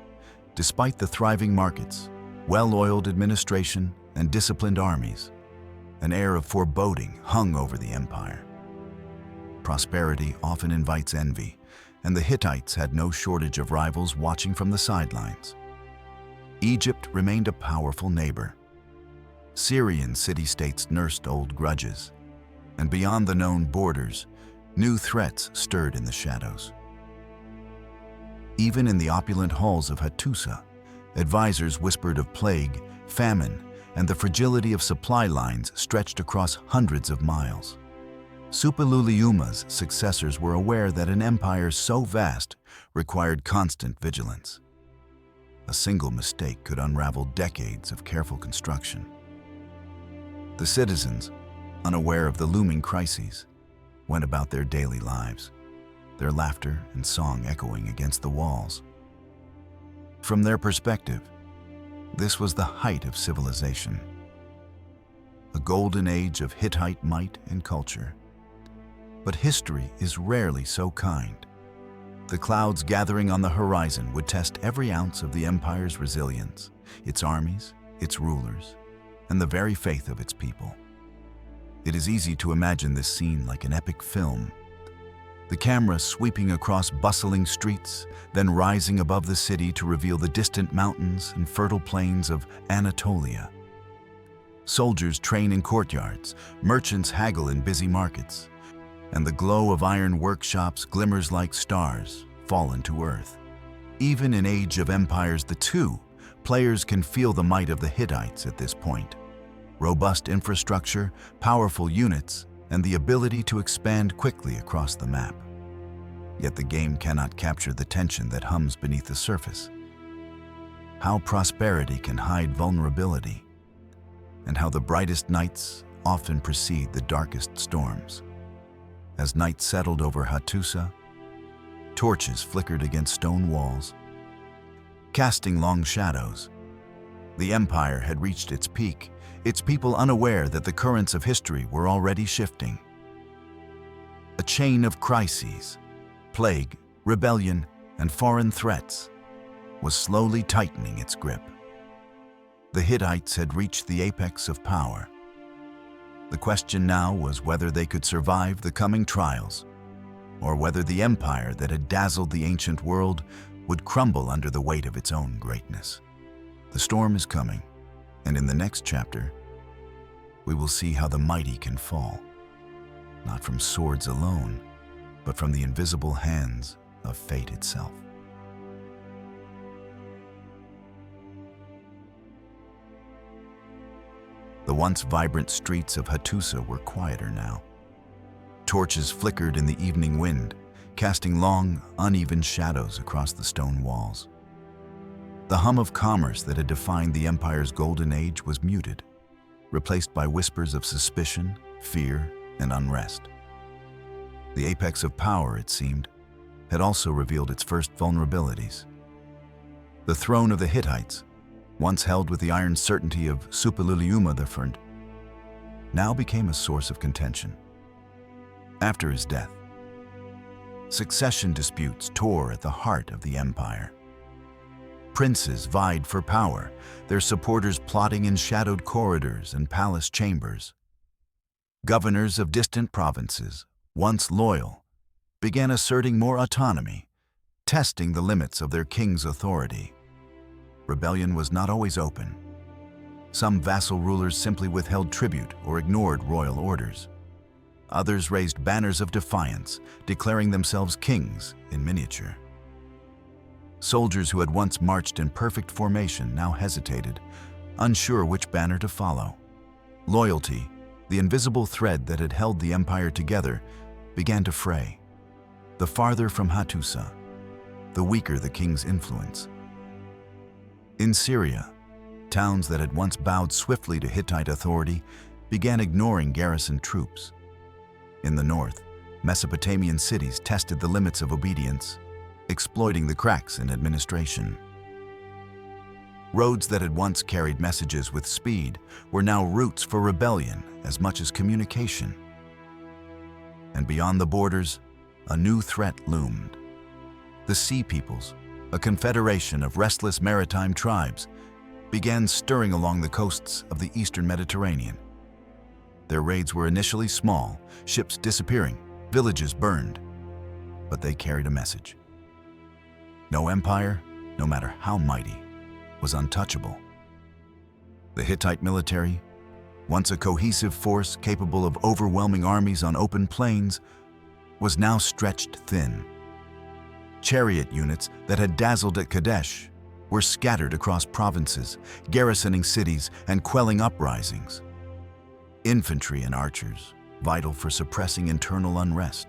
Despite the thriving markets, well-oiled administration, and disciplined armies, an air of foreboding hung over the empire. Prosperity often invites envy, and the Hittites had no shortage of rivals watching from the sidelines. Egypt remained a powerful neighbor. Syrian city-states nursed old grudges, and beyond the known borders, new threats stirred in the shadows. Even in the opulent halls of Hattusa, advisors whispered of plague, famine, and the fragility of supply lines stretched across hundreds of miles. Suppiluliuma's successors were aware that an empire so vast required constant vigilance. A single mistake could unravel decades of careful construction. The citizens, unaware of the looming crises, went about their daily lives, their laughter and song echoing against the walls. From their perspective, this was the height of civilization, a golden age of Hittite might and culture. But history is rarely so kind. The clouds gathering on the horizon would test every ounce of the empire's resilience, its armies, its rulers, and the very faith of its people. It is easy to imagine this scene like an epic film. The camera sweeping across bustling streets, then rising above the city to reveal the distant mountains and fertile plains of Anatolia. Soldiers train in courtyards, merchants haggle in busy markets, and the glow of iron workshops glimmers like stars fallen to earth. Even in Age of Empires II, players can feel the might of the Hittites at this point. Robust infrastructure, powerful units, and the ability to expand quickly across the map. Yet the game cannot capture the tension that hums beneath the surface. How prosperity can hide vulnerability, and how the brightest nights often precede the darkest storms. As night settled over Hattusa, torches flickered against stone walls, casting long shadows. The empire had reached its peak, its people unaware that the currents of history were already shifting. A chain of crises, plague, rebellion, and foreign threats was slowly tightening its grip. The Hittites had reached the apex of power. The question now was whether they could survive the coming trials, or whether the empire that had dazzled the ancient world would crumble under the weight of its own greatness. The storm is coming, and in the next chapter, we will see how the mighty can fall, not from swords alone, but from the invisible hands of fate itself. The once vibrant streets of Hattusa were quieter now. Torches flickered in the evening wind, casting long, uneven shadows across the stone walls. The hum of commerce that had defined the empire's golden age was muted, replaced by whispers of suspicion, fear, and unrest. The apex of power, it seemed, had also revealed its first vulnerabilities. The throne of the Hittites, once held with the iron certainty of Suppiluliuma I, now became a source of contention. After his death, succession disputes tore at the heart of the empire. Princes vied for power, their supporters plotting in shadowed corridors and palace chambers. Governors of distant provinces, once loyal, began asserting more autonomy, testing the limits of their king's authority. Rebellion was not always open. Some vassal rulers simply withheld tribute or ignored royal orders. Others raised banners of defiance, declaring themselves kings in miniature. Soldiers who had once marched in perfect formation now hesitated, unsure which banner to follow. Loyalty, the invisible thread that had held the empire together, began to fray. The farther from Hattusa, the weaker the king's influence. In Syria, towns that had once bowed swiftly to Hittite authority began ignoring garrison troops. In the north, Mesopotamian cities tested the limits of obedience, exploiting the cracks in administration. Roads that had once carried messages with speed were now routes for rebellion as much as communication. And beyond the borders, a new threat loomed. The Sea Peoples, a confederation of restless maritime tribes, began stirring along the coasts of the eastern Mediterranean. Their raids were initially small, ships disappearing, villages burned, but they carried a message. No empire, no matter how mighty, was untouchable. The Hittite military, once a cohesive force capable of overwhelming armies on open plains, was now stretched thin. Chariot units that had dazzled at Kadesh were scattered across provinces, garrisoning cities and quelling uprisings. Infantry and archers, vital for suppressing internal unrest,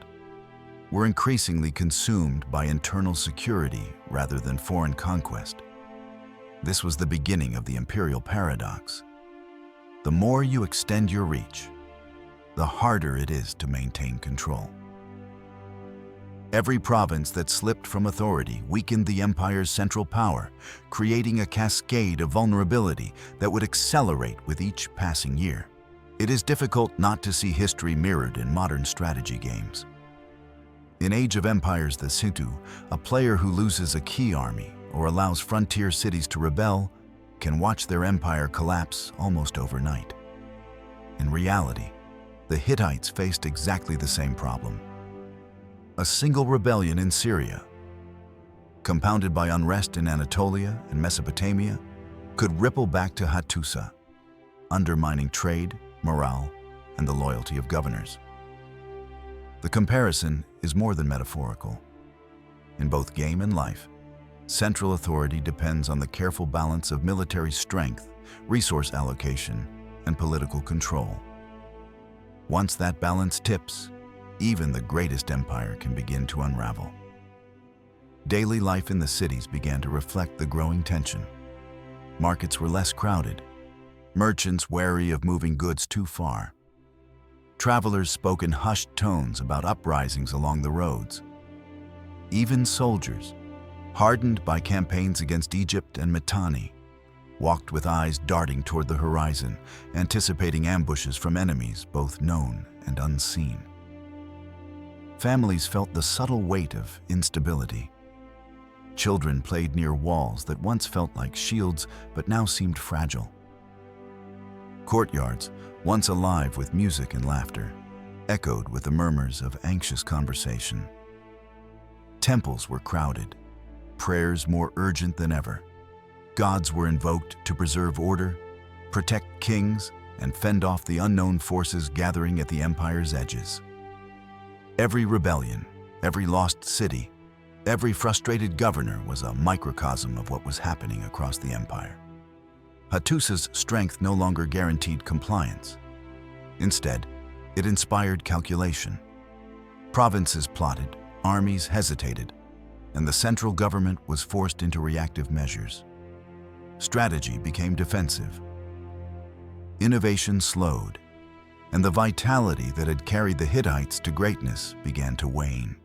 were increasingly consumed by internal security rather than foreign conquest. This was the beginning of the imperial paradox. The more you extend your reach, the harder it is to maintain control. Every province that slipped from authority weakened the empire's central power, creating a cascade of vulnerability that would accelerate with each passing year. It is difficult not to see history mirrored in modern strategy games. In Age of Empires the Situ, a player who loses a key army or allows frontier cities to rebel can watch their empire collapse almost overnight. In reality, the Hittites faced exactly the same problem. A single rebellion in Syria, compounded by unrest in Anatolia and Mesopotamia, could ripple back to Hattusa, undermining trade, morale, and the loyalty of governors. The comparison is more than metaphorical. In both game and life, central authority depends on the careful balance of military strength, resource allocation, and political control. Once that balance tips, even the greatest empire can begin to unravel. Daily life in the cities began to reflect the growing tension. Markets were less crowded, merchants wary of moving goods too far. Travelers spoke in hushed tones about uprisings along the roads. Even soldiers, hardened by campaigns against Egypt and Mitanni, walked with eyes darting toward the horizon, anticipating ambushes from enemies both known and unseen. Families felt the subtle weight of instability. Children played near walls that once felt like shields but now seemed fragile. Courtyards, once alive with music and laughter, echoed with the murmurs of anxious conversation. Temples were crowded, prayers more urgent than ever. Gods were invoked to preserve order, protect kings, and fend off the unknown forces gathering at the empire's edges. Every rebellion, every lost city, every frustrated governor was a microcosm of what was happening across the empire. Hattusa's strength no longer guaranteed compliance. Instead, it inspired calculation. Provinces plotted, armies hesitated, and the central government was forced into reactive measures. Strategy became defensive. Innovation slowed, and the vitality that had carried the Hittites to greatness began to wane.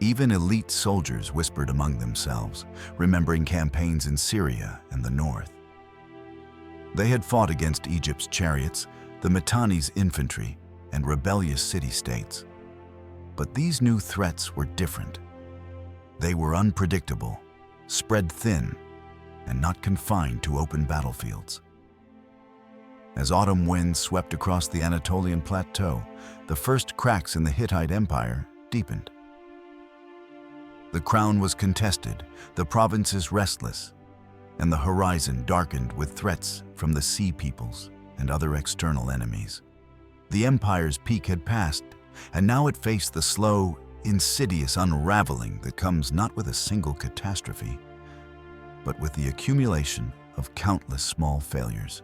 Even elite soldiers whispered among themselves, remembering campaigns in Syria and the north. They had fought against Egypt's chariots, the Mitanni's infantry, and rebellious city-states. But these new threats were different. They were unpredictable, spread thin, and not confined to open battlefields. As autumn winds swept across the Anatolian plateau, the first cracks in the Hittite Empire deepened. The crown was contested, the provinces restless, and the horizon darkened with threats from the sea peoples and other external enemies. The empire's peak had passed, and now it faced the slow, insidious unraveling that comes not with a single catastrophe, but with the accumulation of countless small failures.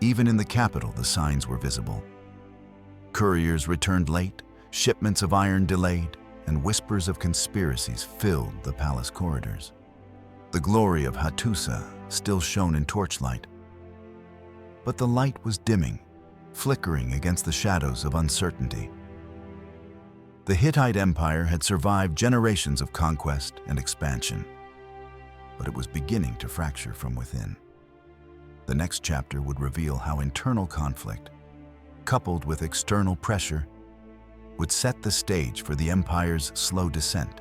Even in the capital, the signs were visible. Couriers returned late, shipments of iron delayed, and whispers of conspiracies filled the palace corridors. The glory of Hattusa still shone in torchlight, but the light was dimming, flickering against the shadows of uncertainty. The Hittite Empire had survived generations of conquest and expansion, but it was beginning to fracture from within. The next chapter would reveal how internal conflict, coupled with external pressure, would set the stage for the empire's slow descent,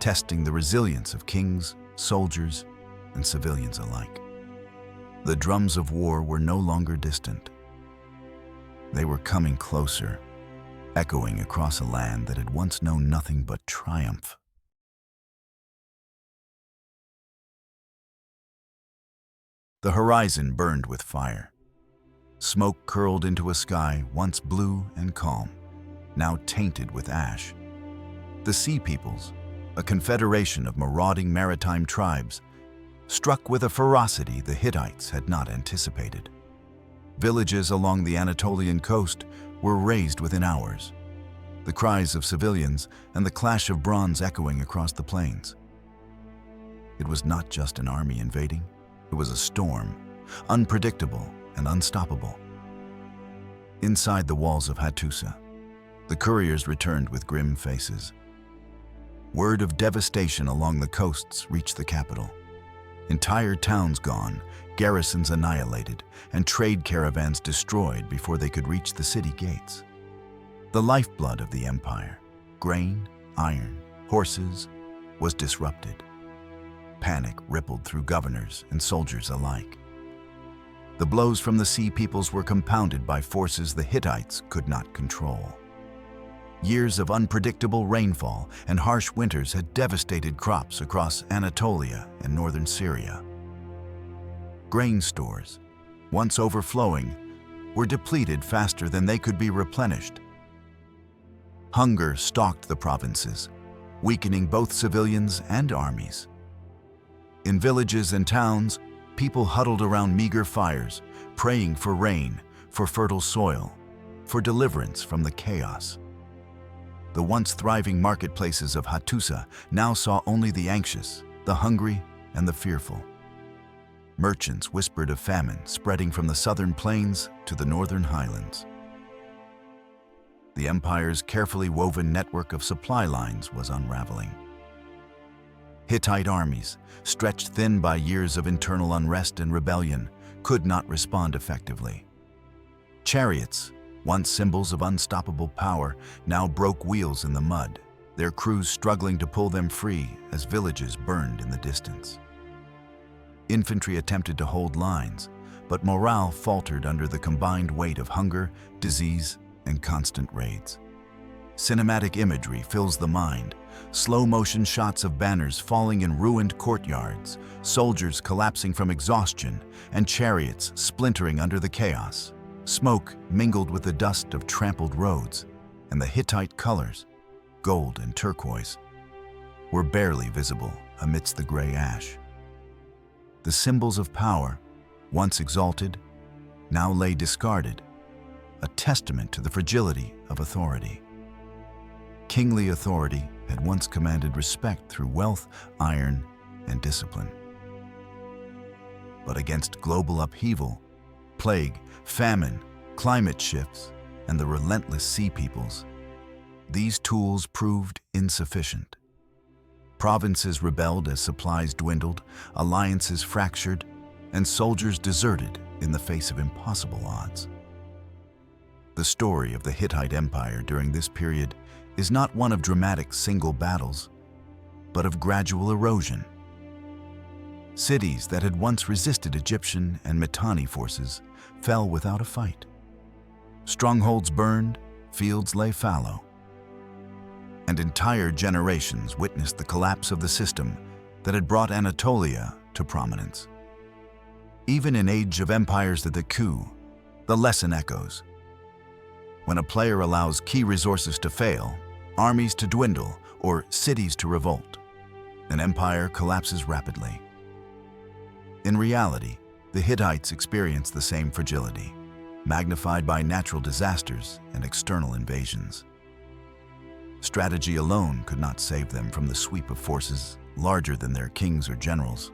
testing the resilience of kings, soldiers, and civilians alike. The drums of war were no longer distant. They were coming closer, echoing across a land that had once known nothing but triumph. The horizon burned with fire. Smoke curled into a sky once blue and calm, now tainted with ash. The Sea Peoples, a confederation of marauding maritime tribes, struck with a ferocity the Hittites had not anticipated. Villages along the Anatolian coast were razed within hours, the cries of civilians and the clash of bronze echoing across the plains. It was not just an army invading, it was a storm, unpredictable and unstoppable. Inside the walls of Hattusa, the couriers returned with grim faces. Word of devastation along the coasts reached the capital. Entire towns gone, garrisons annihilated, and trade caravans destroyed before they could reach the city gates. The lifeblood of the empire, grain, iron, horses, was disrupted. Panic rippled through governors and soldiers alike. The blows from the sea peoples were compounded by forces the Hittites could not control. Years of unpredictable rainfall and harsh winters had devastated crops across Anatolia and northern Syria. Grain stores, once overflowing, were depleted faster than they could be replenished. Hunger stalked the provinces, weakening both civilians and armies. In villages and towns, people huddled around meager fires, praying for rain, for fertile soil, for deliverance from the chaos. The once thriving marketplaces of Hattusa now saw only the anxious, the hungry, and the fearful. Merchants whispered of famine spreading from the southern plains to the northern highlands. The empire's carefully woven network of supply lines was unraveling. Hittite armies, stretched thin by years of internal unrest and rebellion, could not respond effectively. Chariots, once symbols of unstoppable power, now broke wheels in the mud, their crews struggling to pull them free as villages burned in the distance. Infantry attempted to hold lines, but morale faltered under the combined weight of hunger, disease, and constant raids. Cinematic imagery fills the mind, slow-motion shots of banners falling in ruined courtyards, soldiers collapsing from exhaustion, and chariots splintering under the chaos. Smoke mingled with the dust of trampled roads, and the Hittite colors, gold and turquoise, were barely visible amidst the gray ash. The symbols of power, once exalted, now lay discarded, a testament to the fragility of authority. Kingly authority had once commanded respect through wealth, iron, and discipline. But against global upheaval, plague, famine, climate shifts, and the relentless sea peoples, these tools proved insufficient. Provinces rebelled as supplies dwindled, alliances fractured, and soldiers deserted in the face of impossible odds. The story of the Hittite Empire during this period is not one of dramatic single battles, but of gradual erosion. Cities that had once resisted Egyptian and Mitanni forces fell without a fight. Strongholds burned, fields lay fallow, and entire generations witnessed the collapse of the system that had brought Anatolia to prominence. Even in Age of Empires the coup, the lesson echoes. When a player allows key resources to fail, armies to dwindle, or cities to revolt, an empire collapses rapidly. In reality, the Hittites experienced the same fragility, magnified by natural disasters and external invasions. Strategy alone could not save them from the sweep of forces larger than their kings or generals.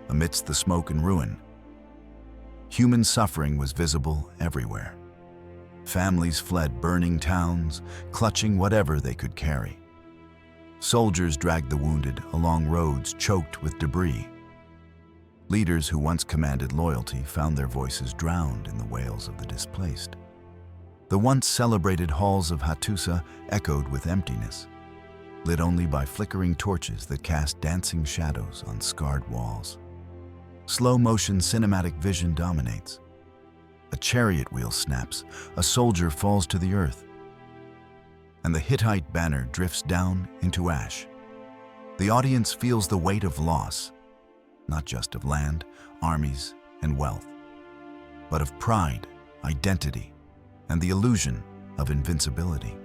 Amidst the smoke and ruin, human suffering was visible everywhere. Families fled burning towns, clutching whatever they could carry. Soldiers dragged the wounded along roads choked with debris. Leaders who once commanded loyalty found their voices drowned in the wails of the displaced. The once celebrated halls of Hattusa echoed with emptiness, lit only by flickering torches that cast dancing shadows on scarred walls. Slow-motion cinematic vision dominates. A chariot wheel snaps, a soldier falls to the earth, and the Hittite banner drifts down into ash. The audience feels the weight of loss, not just of land, armies, and wealth, but of pride, identity, and the illusion of invincibility.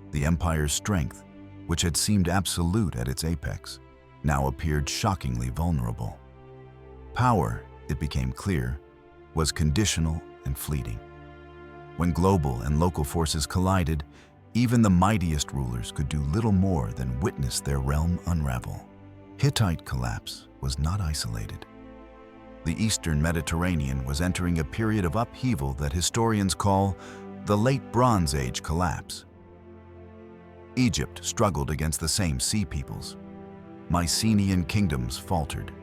The empire's strength, which had seemed absolute at its apex, now appeared shockingly vulnerable. Power, it became clear, was conditional and fleeting. When global and local forces collided, even the mightiest rulers could do little more than witness their realm unravel. Hittite collapse was not isolated. The Eastern Mediterranean was entering a period of upheaval that historians call the Late Bronze Age collapse. Egypt struggled against the same sea peoples. Mycenaean kingdoms faltered.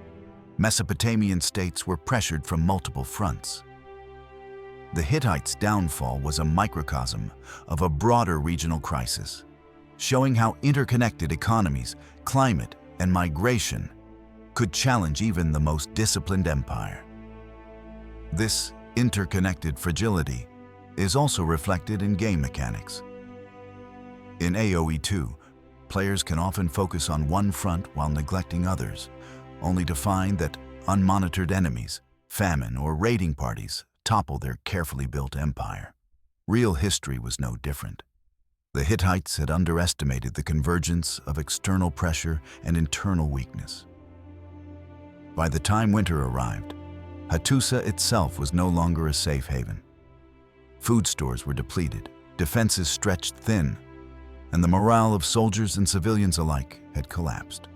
Mesopotamian states were pressured from multiple fronts. The Hittites' downfall was a microcosm of a broader regional crisis, showing how interconnected economies, climate, and migration could challenge even the most disciplined empire. This interconnected fragility is also reflected in game mechanics. In AoE 2, players can often focus on one front while neglecting others, only to find that unmonitored enemies, famine, or raiding parties topple their carefully built empire. Real history was no different. The Hittites had underestimated the convergence of external pressure and internal weakness. By the time winter arrived, Hattusa itself was no longer a safe haven. Food stores were depleted, defenses stretched thin, and the morale of soldiers and civilians alike had collapsed.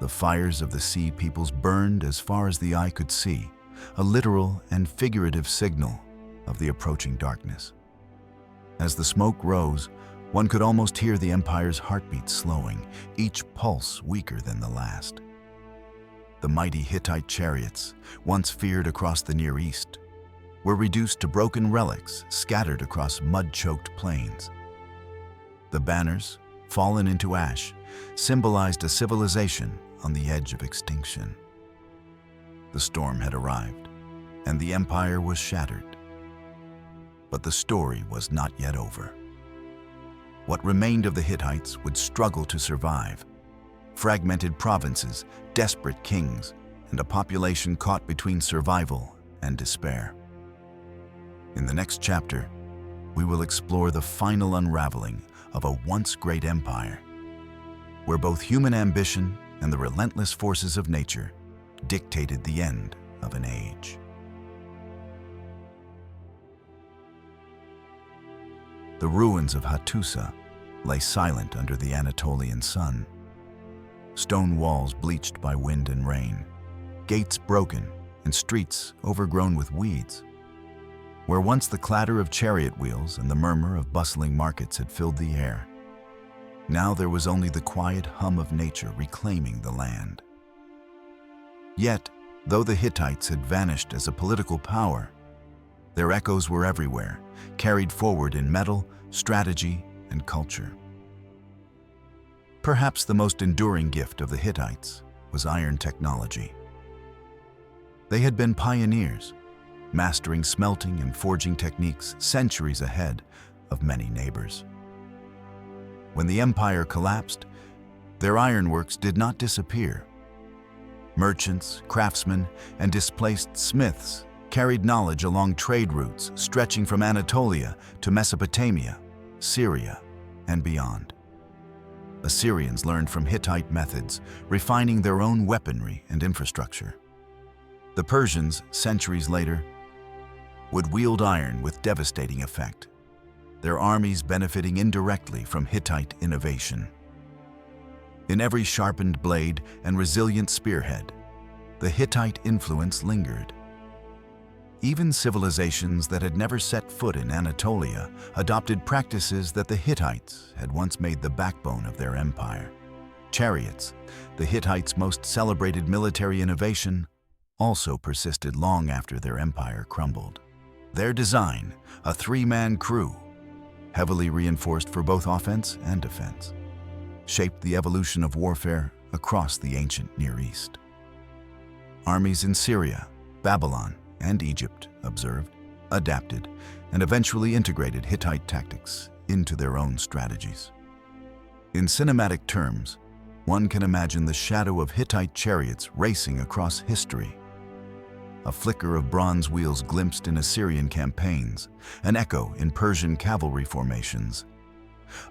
The fires of the Sea Peoples burned as far as the eye could see, a literal and figurative signal of the approaching darkness. As the smoke rose, one could almost hear the empire's heartbeat slowing, each pulse weaker than the last. The mighty Hittite chariots, once feared across the Near East, were reduced to broken relics scattered across mud-choked plains. The banners, fallen into ash, symbolized a civilization on the edge of extinction. The storm had arrived, and the empire was shattered. But the story was not yet over. What remained of the Hittites would struggle to survive. Fragmented provinces, desperate kings, and a population caught between survival and despair. In the next chapter, we will explore the final unraveling of a once great empire, where both human ambition and the relentless forces of nature dictated the end of an age. The ruins of Hattusa lay silent under the Anatolian sun. Stone walls bleached by wind and rain, gates broken, and streets overgrown with weeds. Where once the clatter of chariot wheels and the murmur of bustling markets had filled the air, now there was only the quiet hum of nature reclaiming the land. Yet, though the Hittites had vanished as a political power, their echoes were everywhere, carried forward in metal, strategy, and culture. Perhaps the most enduring gift of the Hittites was iron technology. They had been pioneers, mastering smelting and forging techniques centuries ahead of many neighbors. When the empire collapsed, their ironworks did not disappear. Merchants, craftsmen, and displaced smiths carried knowledge along trade routes stretching from Anatolia to Mesopotamia, Syria, and beyond. Assyrians learned from Hittite methods, refining their own weaponry and infrastructure. The Persians, centuries later, would wield iron with devastating effect, their armies benefiting indirectly from Hittite innovation. In every sharpened blade and resilient spearhead, the Hittite influence lingered. Even civilizations that had never set foot in Anatolia adopted practices that the Hittites had once made the backbone of their empire. Chariots, the Hittites' most celebrated military innovation, also persisted long after their empire crumbled. Their design, a three-man crew, heavily reinforced for both offense and defense, shaped the evolution of warfare across the ancient Near East. Armies in Syria, Babylon, and Egypt observed, adapted, and eventually integrated Hittite tactics into their own strategies. In cinematic terms, one can imagine the shadow of Hittite chariots racing across history. A flicker of bronze wheels glimpsed in Assyrian campaigns, an echo in Persian cavalry formations,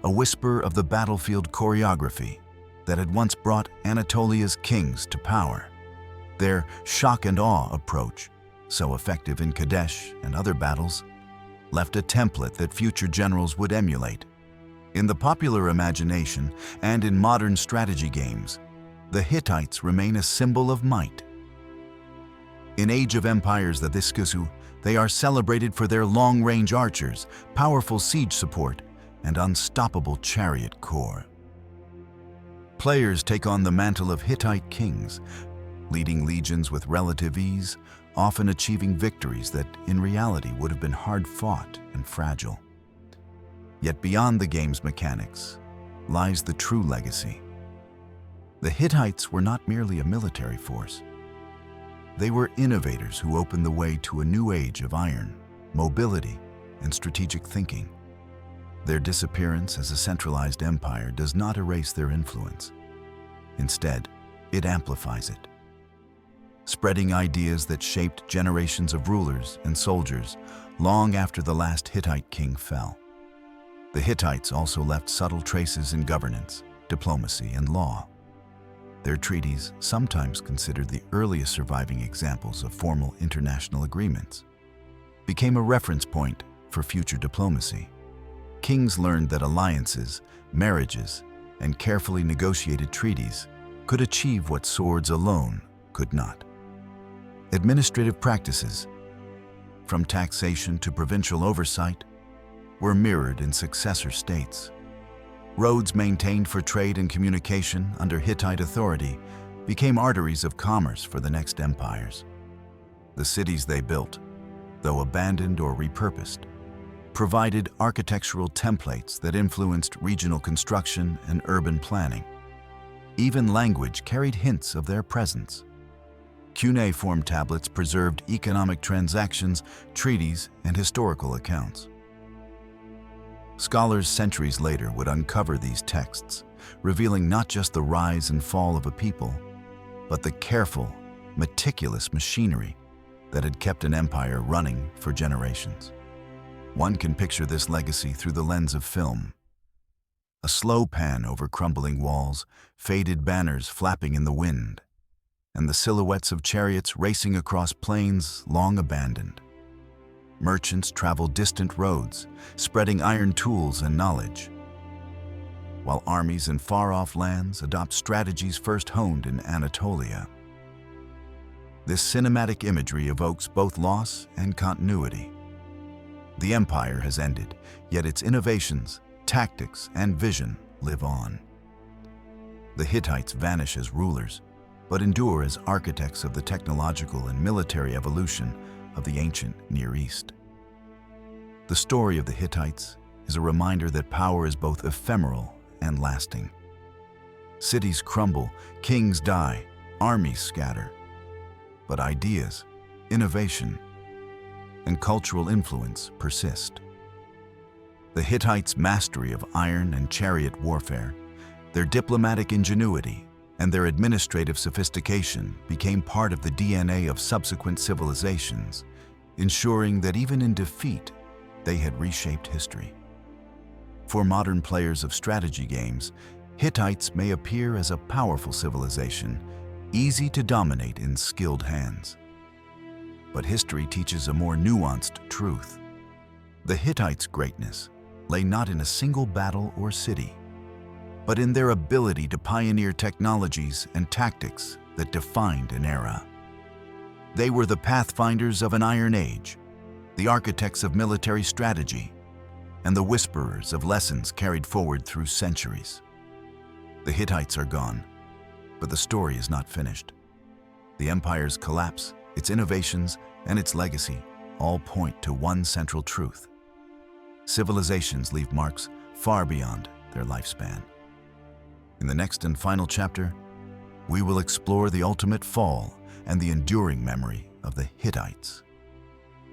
a whisper of the battlefield choreography that had once brought Anatolia's kings to power. Their shock and awe approach, so effective in Kadesh and other battles, left a template that future generals would emulate. In the popular imagination and in modern strategy games, the Hittites remain a symbol of might. In Age of Empires the Discusu, they are celebrated for their long-range archers, powerful siege support, and unstoppable chariot corps. Players take on the mantle of Hittite kings, leading legions with relative ease often achieving victories that in reality would have been hard-fought and fragile. Yet beyond the game's mechanics lies the true legacy. The Hittites were not merely a military force. They were innovators who opened the way to a new age of iron, mobility, and strategic thinking. Their disappearance as a centralized empire does not erase their influence. Instead, it amplifies it, spreading ideas that shaped generations of rulers and soldiers long after the last Hittite king fell. The Hittites also left subtle traces in governance, diplomacy, and law. Their treaties, sometimes considered the earliest surviving examples of formal international agreements, became a reference point for future diplomacy. Kings learned that alliances, marriages, and carefully negotiated treaties could achieve what swords alone could not. Administrative practices, from taxation to provincial oversight, were mirrored in successor states. Roads maintained for trade and communication under Hittite authority became arteries of commerce for the next empires. The cities they built, though abandoned or repurposed, provided architectural templates that influenced regional construction and urban planning. Even language carried hints of their presence. Cuneiform tablets preserved economic transactions, treaties, and historical accounts. Scholars centuries later would uncover these texts, revealing not just the rise and fall of a people, but the careful, meticulous machinery that had kept an empire running for generations. One can picture this legacy through the lens of film. A slow pan over crumbling walls, faded banners flapping in the wind, and the silhouettes of chariots racing across plains long abandoned. Merchants travel distant roads, spreading iron tools and knowledge, while armies in far-off lands adopt strategies first honed in Anatolia. This cinematic imagery evokes both loss and continuity. The empire has ended, yet its innovations, tactics, and vision live on. The Hittites vanish as rulers, but endure as architects of the technological and military evolution of the ancient Near East. The story of the Hittites is a reminder that power is both ephemeral and lasting. Cities crumble, kings die, armies scatter, but ideas, innovation, and cultural influence persist. The Hittites' mastery of iron and chariot warfare, their diplomatic ingenuity, and their administrative sophistication became part of the DNA of subsequent civilizations, ensuring that even in defeat, they had reshaped history. For modern players of strategy games, Hittites may appear as a powerful civilization, easy to dominate in skilled hands. But history teaches a more nuanced truth. The Hittites' greatness lay not in a single battle or city, but in their ability to pioneer technologies and tactics that defined an era. They were the pathfinders of an Iron Age, the architects of military strategy, and the whisperers of lessons carried forward through centuries. The Hittites are gone, but the story is not finished. The empire's collapse, its innovations, and its legacy all point to one central truth. Civilizations leave marks far beyond their lifespan. In the next and final chapter, we will explore the ultimate fall and the enduring memory of the Hittites,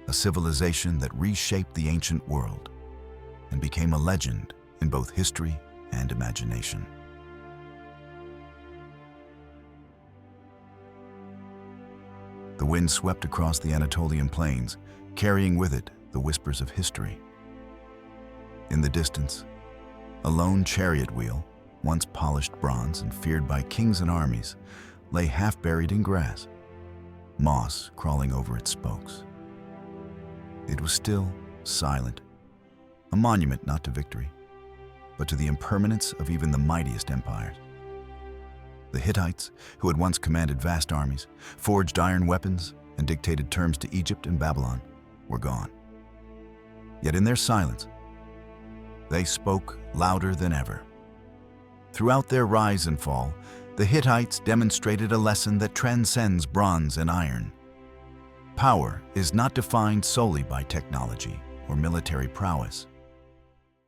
a civilization that reshaped the ancient world and became a legend in both history and imagination. The wind swept across the Anatolian plains, carrying with it the whispers of history. In the distance, a lone chariot wheel, once polished bronze and feared by kings and armies, lay half buried in grass, moss crawling over its spokes. It was still, silent, a monument not to victory, but to the impermanence of even the mightiest empires. The Hittites, who had once commanded vast armies, forged iron weapons, and dictated terms to Egypt and Babylon, were gone. Yet in their silence, they spoke louder than ever. Throughout their rise and fall, the Hittites demonstrated a lesson that transcends bronze and iron. Power is not defined solely by technology or military prowess,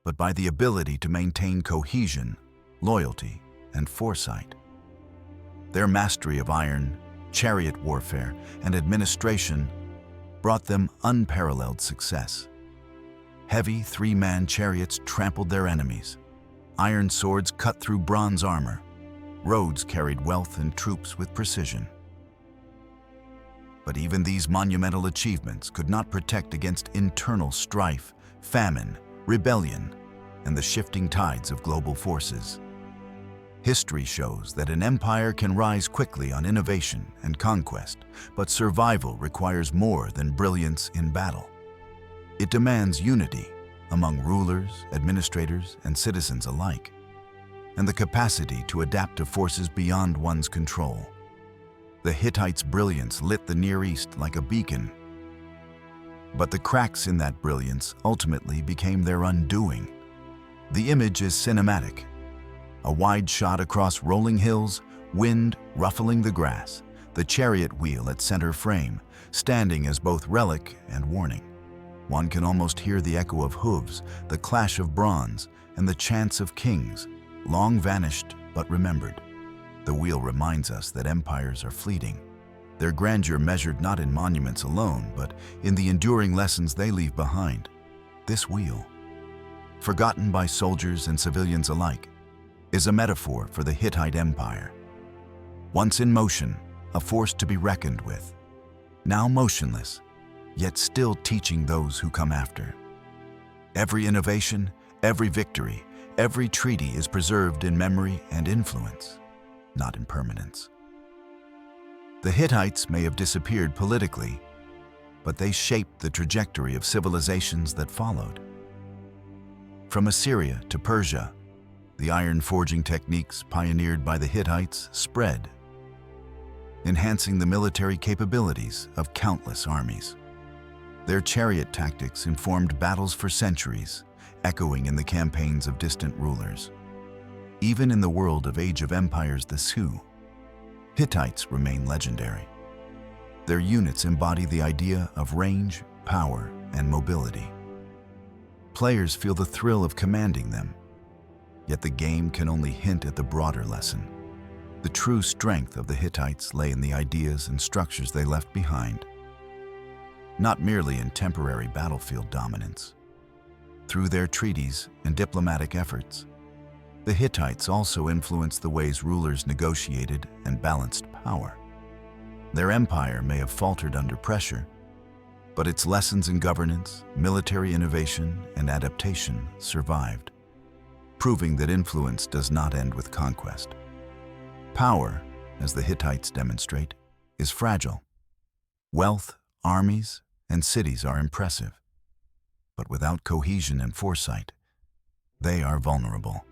but by the ability to maintain cohesion, loyalty, and foresight. Their mastery of iron, chariot warfare, and administration brought them unparalleled success. Heavy three-man chariots trampled their enemies. Iron swords cut through bronze armor. Roads carried wealth and troops with precision. But even these monumental achievements could not protect against internal strife, famine, rebellion, and the shifting tides of global forces. History shows that an empire can rise quickly on innovation and conquest, but survival requires more than brilliance in battle. It demands unity among rulers, administrators, and citizens alike, and the capacity to adapt to forces beyond one's control. The Hittites' brilliance lit the Near East like a beacon, but the cracks in that brilliance ultimately became their undoing. The image is cinematic. A wide shot across rolling hills, wind ruffling the grass, the chariot wheel at center frame, standing as both relic and warning. One can almost hear the echo of hooves, the clash of bronze, and the chants of kings, long vanished but remembered. The wheel reminds us that empires are fleeting, their grandeur measured not in monuments alone, but in the enduring lessons they leave behind. This wheel, forgotten by soldiers and civilians alike, is a metaphor for the Hittite Empire. Once in motion, a force to be reckoned with. Now motionless, yet still teaching those who come after. Every innovation, every victory, every treaty is preserved in memory and influence, not in permanence. The Hittites may have disappeared politically, but they shaped the trajectory of civilizations that followed. From Assyria to Persia, the iron forging techniques pioneered by the Hittites spread, enhancing the military capabilities of countless armies. Their chariot tactics informed battles for centuries, echoing in the campaigns of distant rulers. Even in the world of Age of Empires, the Sioux, Hittites remain legendary. Their units embody the idea of range, power, and mobility. Players feel the thrill of commanding them, yet the game can only hint at the broader lesson. The true strength of the Hittites lay in the ideas and structures they left behind, not merely in temporary battlefield dominance. Through their treaties and diplomatic efforts, the Hittites also influenced the ways rulers negotiated and balanced power. Their empire may have faltered under pressure, but its lessons in governance, military innovation, and adaptation survived, proving that influence does not end with conquest. Power, as the Hittites demonstrate, is fragile. Wealth, armies, and cities are impressive, but without cohesion and foresight, they are vulnerable.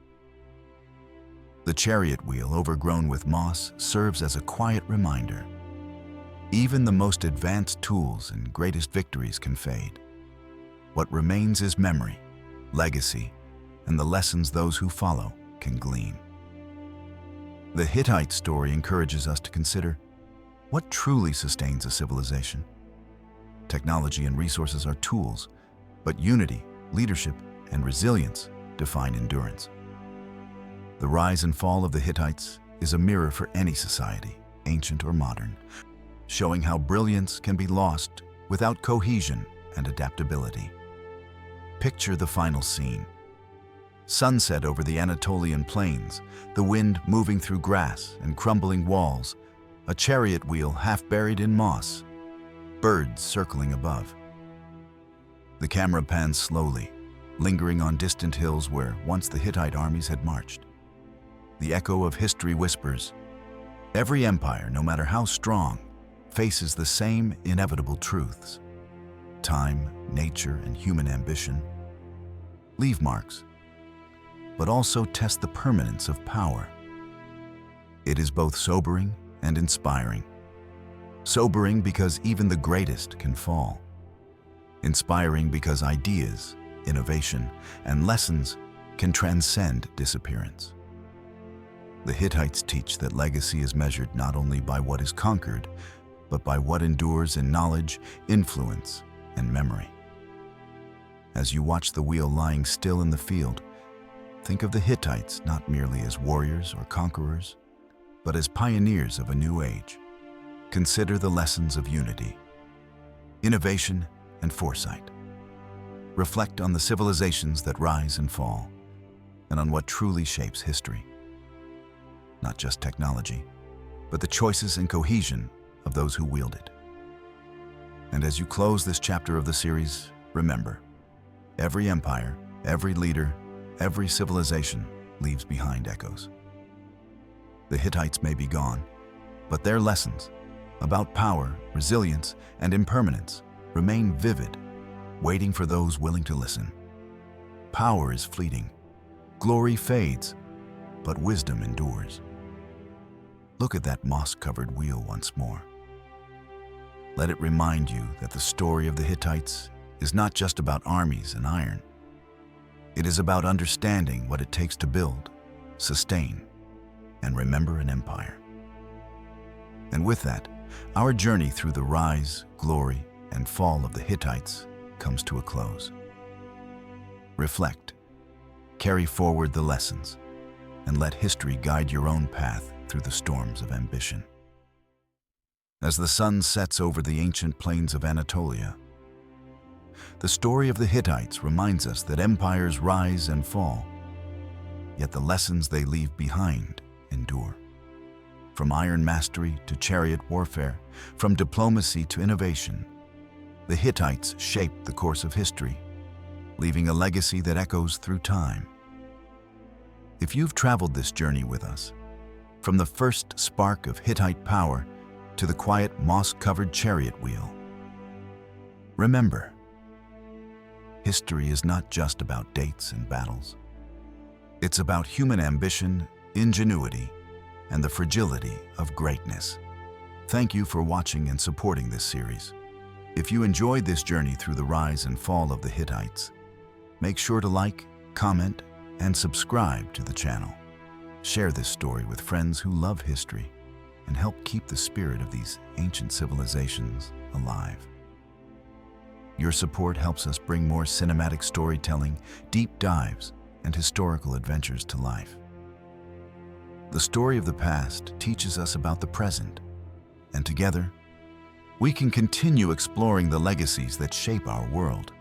The chariot wheel, overgrown with moss, serves as a quiet reminder. Even the most advanced tools and greatest victories can fade. What remains is memory, legacy, and the lessons those who follow can glean. The Hittite story encourages us to consider what truly sustains a civilization. Technology and resources are tools, but unity, leadership, and resilience define endurance. The rise and fall of the Hittites is a mirror for any society, ancient or modern, showing how brilliance can be lost without cohesion and adaptability. Picture the final scene. Sunset over the Anatolian plains, the wind moving through grass and crumbling walls, a chariot wheel half buried in moss, birds circling above. The camera pans slowly, lingering on distant hills where once the Hittite armies had marched. The echo of history whispers, every empire, no matter how strong, faces the same inevitable truths. Time, nature, and human ambition leave marks, but also test the permanence of power. It is both sobering and inspiring. Sobering because even the greatest can fall. Inspiring because ideas, innovation, and lessons can transcend disappearance. The Hittites teach that legacy is measured not only by what is conquered, but by what endures in knowledge, influence, and memory. As you watch the wheel lying still in the field, think of the Hittites not merely as warriors or conquerors, but as pioneers of a new age. Consider the lessons of unity, innovation, and foresight. Reflect on the civilizations that rise and fall, and on what truly shapes history. Not just technology, but the choices and cohesion of those who wield it. And as you close this chapter of the series, remember, every empire, every leader, every civilization leaves behind echoes. The Hittites may be gone, but their lessons about power, resilience, and impermanence remain vivid, waiting for those willing to listen. Power is fleeting, glory fades, but wisdom endures. Look at that moss-covered wheel once more. Let it remind you that the story of the Hittites is not just about armies and iron. It is about understanding what it takes to build, sustain, and remember an empire. And with that, our journey through the rise, glory, and fall of the Hittites comes to a close. Reflect, carry forward the lessons, and let history guide your own path through the storms of ambition. As the sun sets over the ancient plains of Anatolia, the story of the Hittites reminds us that empires rise and fall, yet the lessons they leave behind endure. From iron mastery to chariot warfare, from diplomacy to innovation, the Hittites shaped the course of history, leaving a legacy that echoes through time. If you've traveled this journey with us, from the first spark of Hittite power to the quiet moss-covered chariot wheel, remember, history is not just about dates and battles. It's about human ambition, ingenuity, and the fragility of greatness. Thank you for watching and supporting this series. If you enjoyed this journey through the rise and fall of the Hittites, make sure to like, comment, and subscribe to the channel. Share this story with friends who love history and help keep the spirit of these ancient civilizations alive. Your support helps us bring more cinematic storytelling, deep dives, and historical adventures to life. The story of the past teaches us about the present, and together, we can continue exploring the legacies that shape our world.